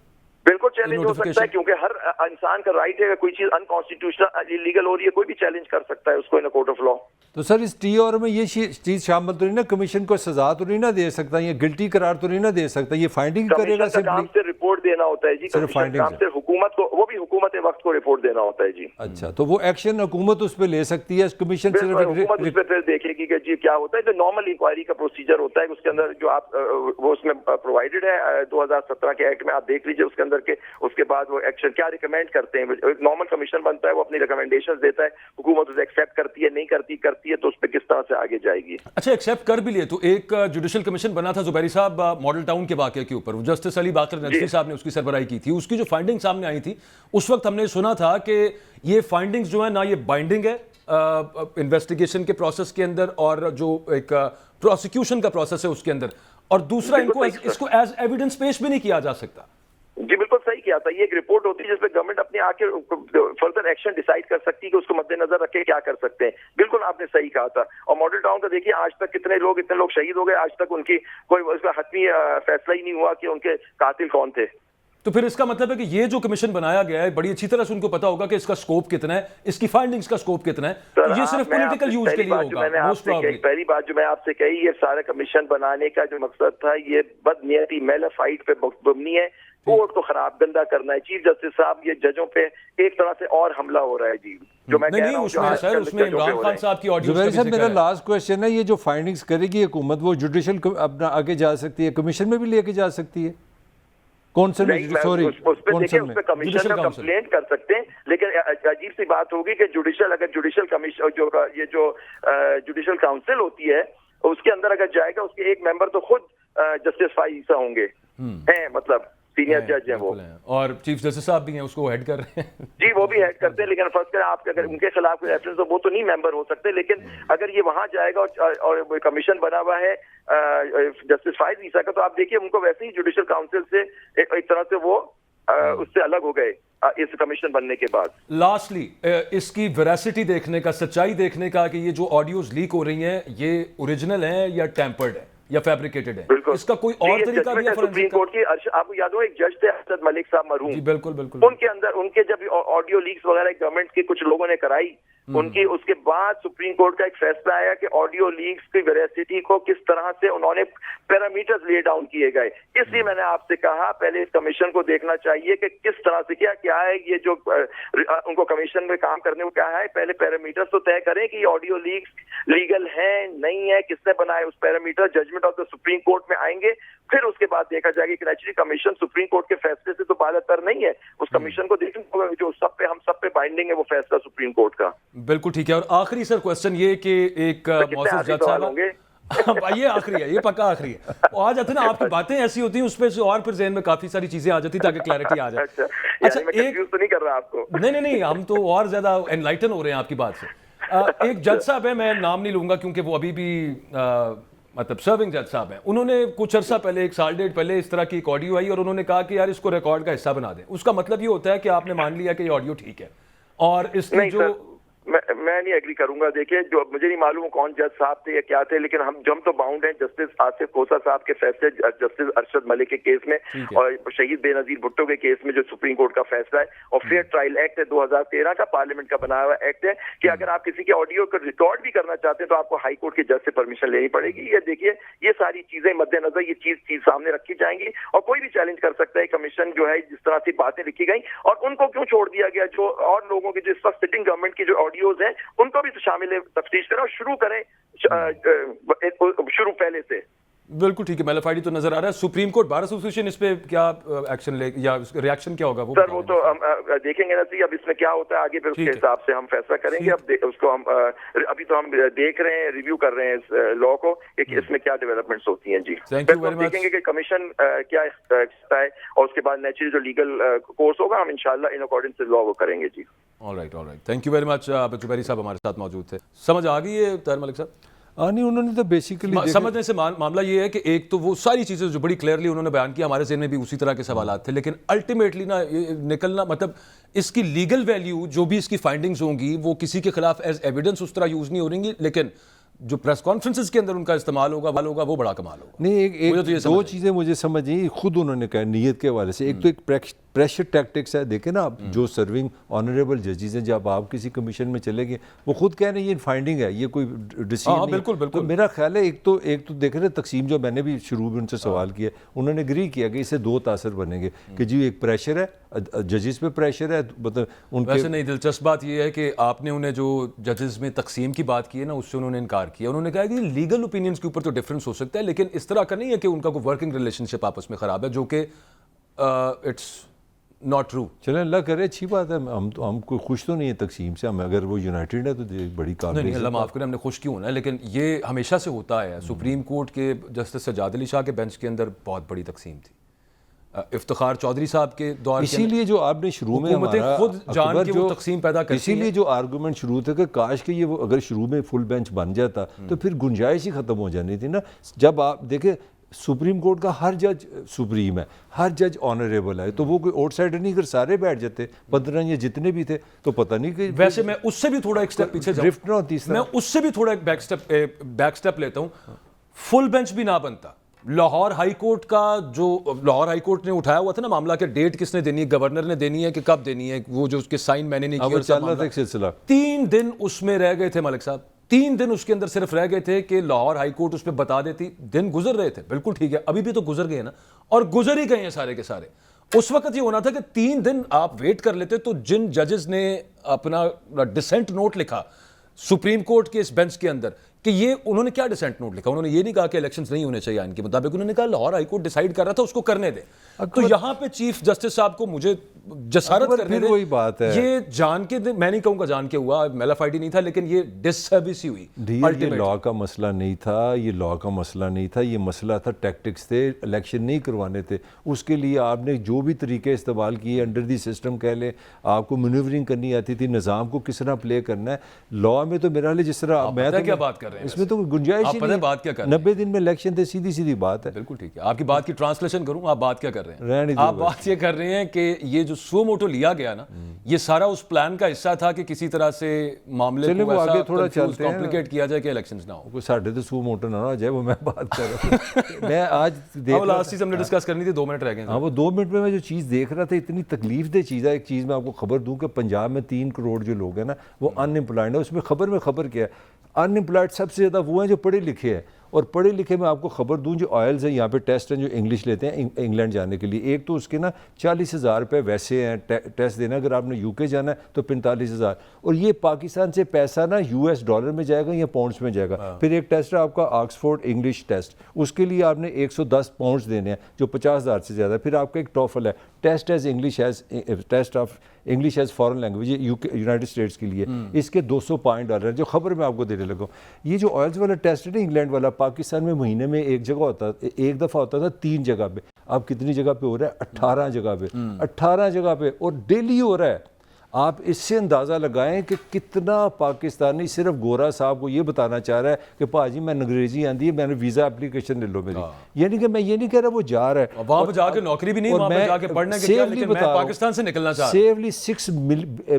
बिल्कुल चैलेंज हो सकता है, क्योंकि हर इंसान का राइट है, कोई चीज अनकॉन्स्टिट्यूशनल इलीगल हो रही है, कोई भी चैलेंज कर सकता है उसको इन कोर्ट ऑफ लॉ। तो सर इस टीओआर में ये चीज शामिल तो नहीं ना, कमीशन को सजा तो नहीं ना दे सकता, ये गिल्टी करार तो नहीं ना दे सकता, ये फाइंडिंग करेगा सिर्फ काम से रिपोर्ट देना होता है जी, सिर्फ फाइंडिंग काम से हुकूमत को, वो भी हुकूमत वक्त को रिपोर्ट देना होता है जी। अच्छा, तो वो एक्शन हुकूमत उस पर ले सकती है, कमीशन सिर्फ हुकूमत उस पर फिर देखेगी कि जी क्या होता है, जो नॉर्मल इंक्वायरी का प्रोसीजर होता है उसके अंदर जो आप वो उसमें प्रोवाइडेड है 2017 के एक्ट में, आप देख लीजिए उसके अंदर के, उसके बाद वो एक्शन क्या रिकमेंड करते हैं। एक नॉर्मल कमीशन बनता है, वो अपनी रिकमेंडेशंस देता है, हुकूमत उसे एक्सेप्ट करती है, नहीं करती है तो उस पर किस तरह से आगे जाएगी। अच्छा, एक्सेप्ट कर भी लिए तो एक जुडिशियल कमीशन बना था जुबैरी साहब मॉडल टाउन के वाकये के ऊपर, जस्टिस अली बाकर नजफी साहब ने उसकी सरबराही की थी, उसकी जो फाइंडिंग सामने आई थी उस वक्त हमने सुना था कि ये फाइंडिंग्स जो है ना ये बाइंडिंग है इन्वेस्टिगेशन के प्रोसेस के अंदर और जो एक प्रोसिक्यूशन का प्रोसेस है उसके अंदर, और दूसरा इसको एज एविडेंस पेश भी नहीं किया जा सकता। जी बिल्कुल सही किया था, ये एक रिपोर्ट होती है जिसमें गवर्नमेंट अपने आके फर्दर एक्शन डिसाइड कर सकती है कि उसको मद्देनजर रख के क्या कर सकते हैं। बिल्कुल आपने सही कहा था। और मॉडल टाउन का देखिए आज तक इतने लोग शहीद हो गए, आज तक उनकी कोई उसका हतमी फैसला ही नहीं हुआ कि उनके कातिल कौन थे। तो फिर इसका मतलब है कि ये जो कमीशन बनाया गया है बड़ी अच्छी तरह से उनको पता होगा कि इसका स्कोप कितना है, इसकी फाइंडिंग्स का स्कोप कितना है, तो ये सिर्फ पॉलिटिकल यूज के लिए होगा मोस्ट प्रोबेबली। पहली बात जो मैं आपसे कही, ये सारा कमीशन बनाने का जो मकसद था ये बदनीयती मेलाफाइट पे मबनी है, कोर्ट को खराब गंदा करना है। चीफ जस्टिस साहब ये जजों पे एक तरह से और हमला हो रहा है जी, जो मैं कह रहा हूं उसमें इमरान खान साहब की ऑडियो जुबैर साहब मेरा लास्ट क्वेश्चन है, ये जो फाइंडिंग्स करेगी हुकूमत वो जुडिशियल अपना आगे जा सकती है, कमीशन में भी लेके जा सकती है? कौन से सॉरी उस पे देखिए, उस पे कमीशन में कंप्लेंट कर सकते हैं, लेकिन अजीब सी बात होगी कि जुडिशियल कमीशन जो जुडिशियल काउंसिल होती है उसके अंदर अगर जाएगा उसके एक मेंबर तो खुद जस्टिस फाइसा होंगे हैं, मतलब सीनियर जज हैं वो। बिल्कुल हैं। और चीफ जस्टिस साहब भी हैं, उसको हेड कर रहे हैं। जी वो भी हेड करते हैं, लेकिन फर्स्ट आप अगर उनके खिलाफ कोई रेफरेंस हो वो तो नहीं मेंबर हो सकते, लेकिन अगर ये वहां जाएगा और कमीशन बना हुआ है जस्टिस फाइज ईसा का, तो आप देखिए उनको वैसे ही जुडिशियल काउंसिल से एक तरह से वो उससे अलग हो गए इस कमीशन बनने के बाद। लास्टली इसकी वेरासिटी देखने का, सच्चाई देखने का कि ये जो ऑडियोज लीक हो रही हैं ये ओरिजिनल हैं या टेम्पर्ड है या फैब्रिकेटेड है, इसका कोई और तरीका भी है सुप्रीम कोर्ट की। आपको याद हो एक जज थे अरशद मलिक साहब मरहूम, जी बिल्कुल बिल्कुल, उनके अंदर उनके जब ऑडियो लीक्स वगैरह गवर्नमेंट के कुछ लोगों ने कराई उनकी, उसके बाद सुप्रीम कोर्ट का एक फैसला आया कि ऑडियो लीक्स की वेरासिटी को किस तरह से उन्होंने पैरामीटर्स ले डाउन किए गए। इसलिए मैंने आपसे कहा पहले इस कमीशन को देखना चाहिए कि किस तरह से क्या है ये जो उनको कमीशन में काम करने को क्या है, पहले पैरामीटर्स तो तय करें कि ऑडियो लीक्स लीगल है नहीं है, किसने बनाए उस parameter, judgment of the supreme court में आएंगे, फिर उसके बाद देखा जाएगा कि नेचुरली कमीशन सुप्रीम कोर्ट के फैसले से तो बालातर नहीं है, उस कमीशन को देखना होगा जो हम सब पे बाइंडिंग है वो फैसला सुप्रीम कोर्ट का। बिल्कुल ठीक है। और आखिरी सर क्वेश्चन ये कि एक मौजूद जज साहब ये आखिरी है, ये पक्का आखिरी है। आ जाते ना आपकी बातें ऐसी होती हैं उसपे से और फिर ज़हन में काफी सारी चीजें आ जाती ताकि क्लैरिटी आ जाए। अच्छा मैं एक तो नहीं कर रहा आपको, नहीं हम तो और ज्यादा एनलाइटन हो रहे हैं आपकी बात से। एक जज साहब है, मैं नाम नहीं लूंगा क्योंकि वो अभी भी मतलब सर्विंग जज साहब हैं, उन्होंने कुछ अर्सा पहले 1 साल डेढ़ पहले इस तरह की एक ऑडियो आई और उन्होंने कहा कि यार इसको रिकॉर्ड का हिस्सा बना दें। उसका मतलब ये होता है कि आपने मान लिया कि ये ऑडियो ठीक है और इसकी जो मैं नहीं एग्री करूंगा। देखिए जो मुझे नहीं मालूम कौन जज साहब थे या क्या थे, लेकिन हम तो बाउंड हैं जस्टिस आसिफ खोसा साहब के फैसले, जस्टिस अरशद मलिक के केस में और शहीद बेनजीर भुट्टो के केस में जो सुप्रीम कोर्ट का फैसला है, और फेयर ट्रायल एक्ट है 2013 का, पार्लियामेंट का बनाया हुआ एक्ट है कि अगर आप किसी के ऑडियो को रिकॉर्ड भी करना चाहते हैं तो आपको हाई कोर्ट के जज से परमिशन लेनी पड़ेगी। ये देखिए ये सारी चीजें मद्देनजर ये चीज सामने रखी जाएंगी और कोई भी चैलेंज कर सकता है कमीशन जो है जिस तरह से बातें लिखी गई, और उनको क्यों छोड़ दिया गया जो और लोगों की जो इस वक्त सिटिंग गवर्नमेंट की जो ऑडियोज हैं उनको भी तो शामिल है, तफ्तीश करें और शुरू करें शुरू पहले से। बिल्कुल ठीक है। मेलाफाइडी तो नजर आ रहा है। सुप्रीम कोर्ट बार एसोसिएशन इस पे क्या एक्शन ले या रिएक्शन क्या होगा वो सर वो तो हम देखेंगे ना जी, अब इसमें क्या होता है आगे, फिर उसके हिसाब से हम फैसला करेंगे। अब उसको हम अभी तो हम देख रहे हैं, रिव्यू कर रहे हैं इस लॉ को कि इसमें क्या डेवलपमेंट्स होती हैं जी। Thank you very much. देखेंगे कि कमीशन क्या है और उसके बाद नेचुरली जो लीगल कोर्स होगा हम इंशाल्लाह इन अकॉर्डिंग टू लॉ वो करेंगे जी। Alright thank you very much. Zubairi साहब हमारे साथ मौजूद थे। समझ आ गई है ताहिर मलिक साहब? नहीं, उन्होंने तो बेसिकली समझने से मामला ये है कि एक तो वो सारी चीज़ें जो बड़ी क्लियरली उन्होंने बयान किया, हमारे ज़हन में भी उसी तरह के सवालात थे, लेकिन अल्टीमेटली ना निकलना मतलब इसकी लीगल वैल्यू जो भी इसकी फाइंडिंग्स होंगी वो किसी के खिलाफ एज एविडेंस उस तरह यूज़ नहीं हो रही, लेकिन जो प्रेस कॉन्फ्रेंसेस के अंदर उनका इस्तेमाल होगा वो बड़ा कमाल होगा। नहीं, एक तो दो चीज़ें मुझे समझ आई खुद उन्होंने कहा नीयत के हवाले से। एक तो एक प्रेशर टैक्टिक्स है, देखें ना आप जो सर्विंग ऑनरेबल जजेस हैं, जब आप किसी कमीशन में चले गए वो खुद कह रहे हैं ये फाइंडिंग है, ये कोई डिसीजन नहीं। बिल्कुल बिल्कुल। तो मेरा ख्याल है एक तो देख रहे तकसीम जो मैंने भी शुरू में उनसे सवाल किया, उन्होंने एग्री किया कि इससे दो तासर बनेंगे कि जी एक प्रेशर है, जजेस पे प्रेशर है, मतलब उनके वैसे नहीं। दिलचस्प बात यह है कि आपने उन्हें जो जजेस में तकसीम की बात की है ना उससे उन्होंने इनकार किया। उन्होंने कहा कि लीगल ओपिनियंस के ऊपर तो डिफरेंस हो सकता है लेकिन इस तरह का नहीं है कि उनका कोई वर्किंग रिलेशनशिप आपस में खराब है, जो कि इट्स नॉट ट्रू। चलें अल्लाह करे, अच्छी बात है। हम कोई खुश तो नहीं है तकसीम से, हम अगर वो यूनाइटेड है तो बड़ी काबिल नहीं, अल्लाह माफ़ करें, हमने खुश क्यों होना है, लेकिन ये हमेशा से होता है। सुप्रीम कोर्ट के जस्टिस सज्जाद अली शाह के बेंच के अंदर बहुत बड़ी तकसीम थी इफ्तिखार चौधरी साहब के दौर। इसीलिए जो आपने शुरू में हमारा खुद जान के वो तकसीम पैदा करती है, इसीलिए जो आर्गूमेंट शुरू थे कि काश के ये वो अगर शुरू में फुल बेंच बन जाता तो फिर गुंजाइश ही खत्म हो जानी थी ना। जब आप देखें सुप्रीम कोर्ट का हर जज सुप्रीम है, हर जज ऑनरेबल है, तो वो कोई आउटसाइडर नहीं, अगर सारे बैठ जाते 15 या जितने भी थे तो पता नहीं कि वैसे मैं उससे भी थोड़ा एक स्टेप पीछे ड्रिफ्ट ना होती। मैं उससे भी थोड़ा एक बैक स्टेप लेता हूँ। फुल बेंच भी ना बनता, लाहौर हाई कोर्ट का जो लाहौर हाई कोर्ट ने उठाया हुआ था ना मामला, के डेट किसने देनी है, गवर्नर ने देनी है कि कब देनी है, वो जो उसके साइन मैंने नहीं किया, सिलसिला 3 दिन उसमें रह गए थे मलिक साहब। 3 दिन उसके अंदर सिर्फ रह गए थे कि लाहौर हाई कोर्ट उस पर बता देती। दिन गुजर रहे थे, बिल्कुल ठीक है, अभी भी तो गुजर गए ना, और गुजर ही गए हैं सारे के सारे। उस वक्त ये होना था कि 3 दिन आप वेट कर लेते, तो जिन जजेस ने अपना डिसेंट नोट लिखा सुप्रीम कोर्ट के इस बेंच के अंदर कि ये उन्होंने क्या डिसेंट नोट लिखा, उन्होंने ये नहीं कहा कि इलेक्शंस नहीं होने चाहिए इनके मुताबिक, उन्होंने कहा लाहौर हाई कोर्ट डिसाइड कर रहा था उसको करने दे। तो यहाँ पे चीफ जस्टिस साहब को मुझे जसारत करने दे, वही बात है, ये जान के, मैं नहीं कहूँगा जान के हुआ, मेलाफाइडी नहीं था, लेकिन ये डिससर्विस ही हुई। ये लॉ का मसला नहीं था, ये लॉ का मसला नहीं था, ये मसला था टैक्टिक्स थे, इलेक्शन नहीं करवाने थे। उसके लिए आपने जो भी तरीके इस्तेमाल किए, अंडर दी सिस्टम कह लें, आपको मैन्यूवरिंग करनी आती थी, निज़ाम को किस तरह प्ले करना है। लॉ में तो मेरा जिस तरह मैं तो क्या बात कर रहे हैं, इसमें तो गुंजाइश ही नहीं, बात क्या कर रहे हैं, 90 दिन में इलेक्शन थे, सीधी सीधी बात है। बिल्कुल ठीक है, आपकी बात की ट्रांसलेशन करूं, आप बात क्या कर रहे हैं? आप बात ये कर रहे हैं कि ये जो सो मोटो लिया गया ना, ये सारा उस प्लान का हिस्सा था कि किसी तरह से मामले को आगे थोड़ा चलते हैं, कॉम्प्लिकेट किया जाए कि इलेक्शंस ना हो। कोई साढ़े तो सो मोटो ना हो जाए, वो मैं बात कर रहा हूँ। मैं आज देख लास्ट चीज हमने डिस्कस करनी थी, 2 मिनट रह गए। हाँ, वो 2 मिनट में मैं जो चीज़ देख रहा था, इतनी तकलीफ दे चीज़ है। एक चीज़ मैं आपको खबर दूं कि पंजाब में 3 करोड़ जो लोग हैं ना, वो अनएम्प्लॉयड है। उसमें खबर क्या है, अनएम्प्लॉयड सबसे ज़्यादा वो हैं जो पढ़े लिखे हैं। और पढ़े लिखे में आपको खबर दूं, जो ऑयल्स हैं, यहाँ पे टेस्ट हैं जो इंग्लिश लेते हैं इंग्लैंड जाने के लिए, एक तो उसके ना 40,000 रुपये वैसे हैं टेस्ट देना। अगर आपने यूके जाना है तो 45,000, और ये पाकिस्तान से पैसा ना US डॉलर में जाएगा या पाउंड्स में जाएगा। फिर एक टेस्ट है आपका ऑक्सफोर्ड इंग्लिश टेस्ट, उसके लिए आपने 110 पाउंड्स देने हैं जो 50,000 से ज़्यादा। फिर आपका एक टॉफल है, test as English as test of English as foreign language, United States के लिए, इसके $205 जो खबर मैं आपको देने लगा। ये जो ऑयल्स वाला टेस्ट है ना इंग्लैंड वाला, पाकिस्तान में महीने में एक दफ़ा होता था 3 जगह पे। अब कितनी जगह पे हो रहा है? 18 जगह पे, 18 जगह पे, और डेली हो रहा है। आप इससे अंदाज़ा लगाएं कि कितना पाकिस्तानी सिर्फ गोरा साहब को ये बताना चाह रहा है कि भाजी मैं अंग्रेजी आती है, मैंने वीज़ा एप्लीकेशन ले लो मेरी। यानी कि मैं ये नहीं कह रहा वो जा रहा है वहाँ पर जाके नौकरी भी नहीं, वहाँ पर जाके पढ़ने के लिए, लेकिन मैं पाकिस्तान से निकलना चाह रहा हूं। सेवली 6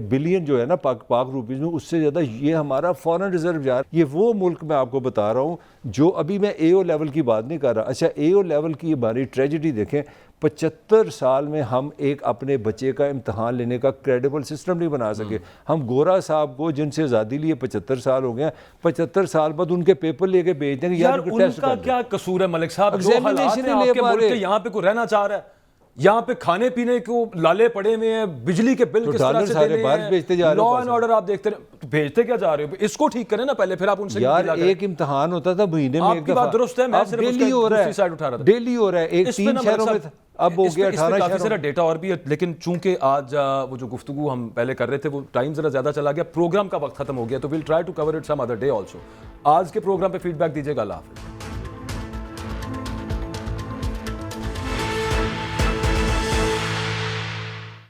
बिलियन जो है ना पाक रुपीज़ में, उससे ज़्यादा ये हमारा फॉरेन रिजर्व जा रहा है। ये वो मुल्क मैं आपको बता रहा हूँ जो अभी मैं AO लेवल की बात नहीं कर रहा। अच्छा, AO लेवल की हमारी ट्रेजिडी देखें, 75 साल में हम एक अपने बच्चे का इम्तहान लेने का क्रेडिबल सिस्टम नहीं बना सके। हम गोरा साहब को जिनसे आज़ादी लिए 75 साल हो गए, 75 साल बाद उनके पेपर लेके भेज देंगे। यार उनका क्या कसूर है मलिक साहब? जो हालात हैं आपके मुल्क के, यहाँ पे कोई रहना चाह रहा है, यहाँ पे खाने पीने को लाले पड़े हुए हैं, बिजली के बिल किस तरह से देने हैं, लॉ एंड ऑर्डर आप देखते रहे, भेजते क्या जा रहे हो? इसको ठीक करें ना पहले, फिर आप उनसे यार एक इम्तहान होता था महीने में एक दफा। बात दुरुस्त है, मैं सिर्फ डेली हो रहा है, डेली हो रहा है। एक 3 शहरों में अब हो गया 18 शहरों। काफी सारा डेटा और भी है, लेकिन चूंकि आज वो जो गुफ्तगू हम पहले कर रहे थे वो टाइम जरा ज्यादा चला गया, प्रोग्राम का वक्त खत्म हो गया, तो will try to cover it some other day also. आज के प्रोग्राम पे फीडबैक दीजिएगा। अल्लाह हाफिज़।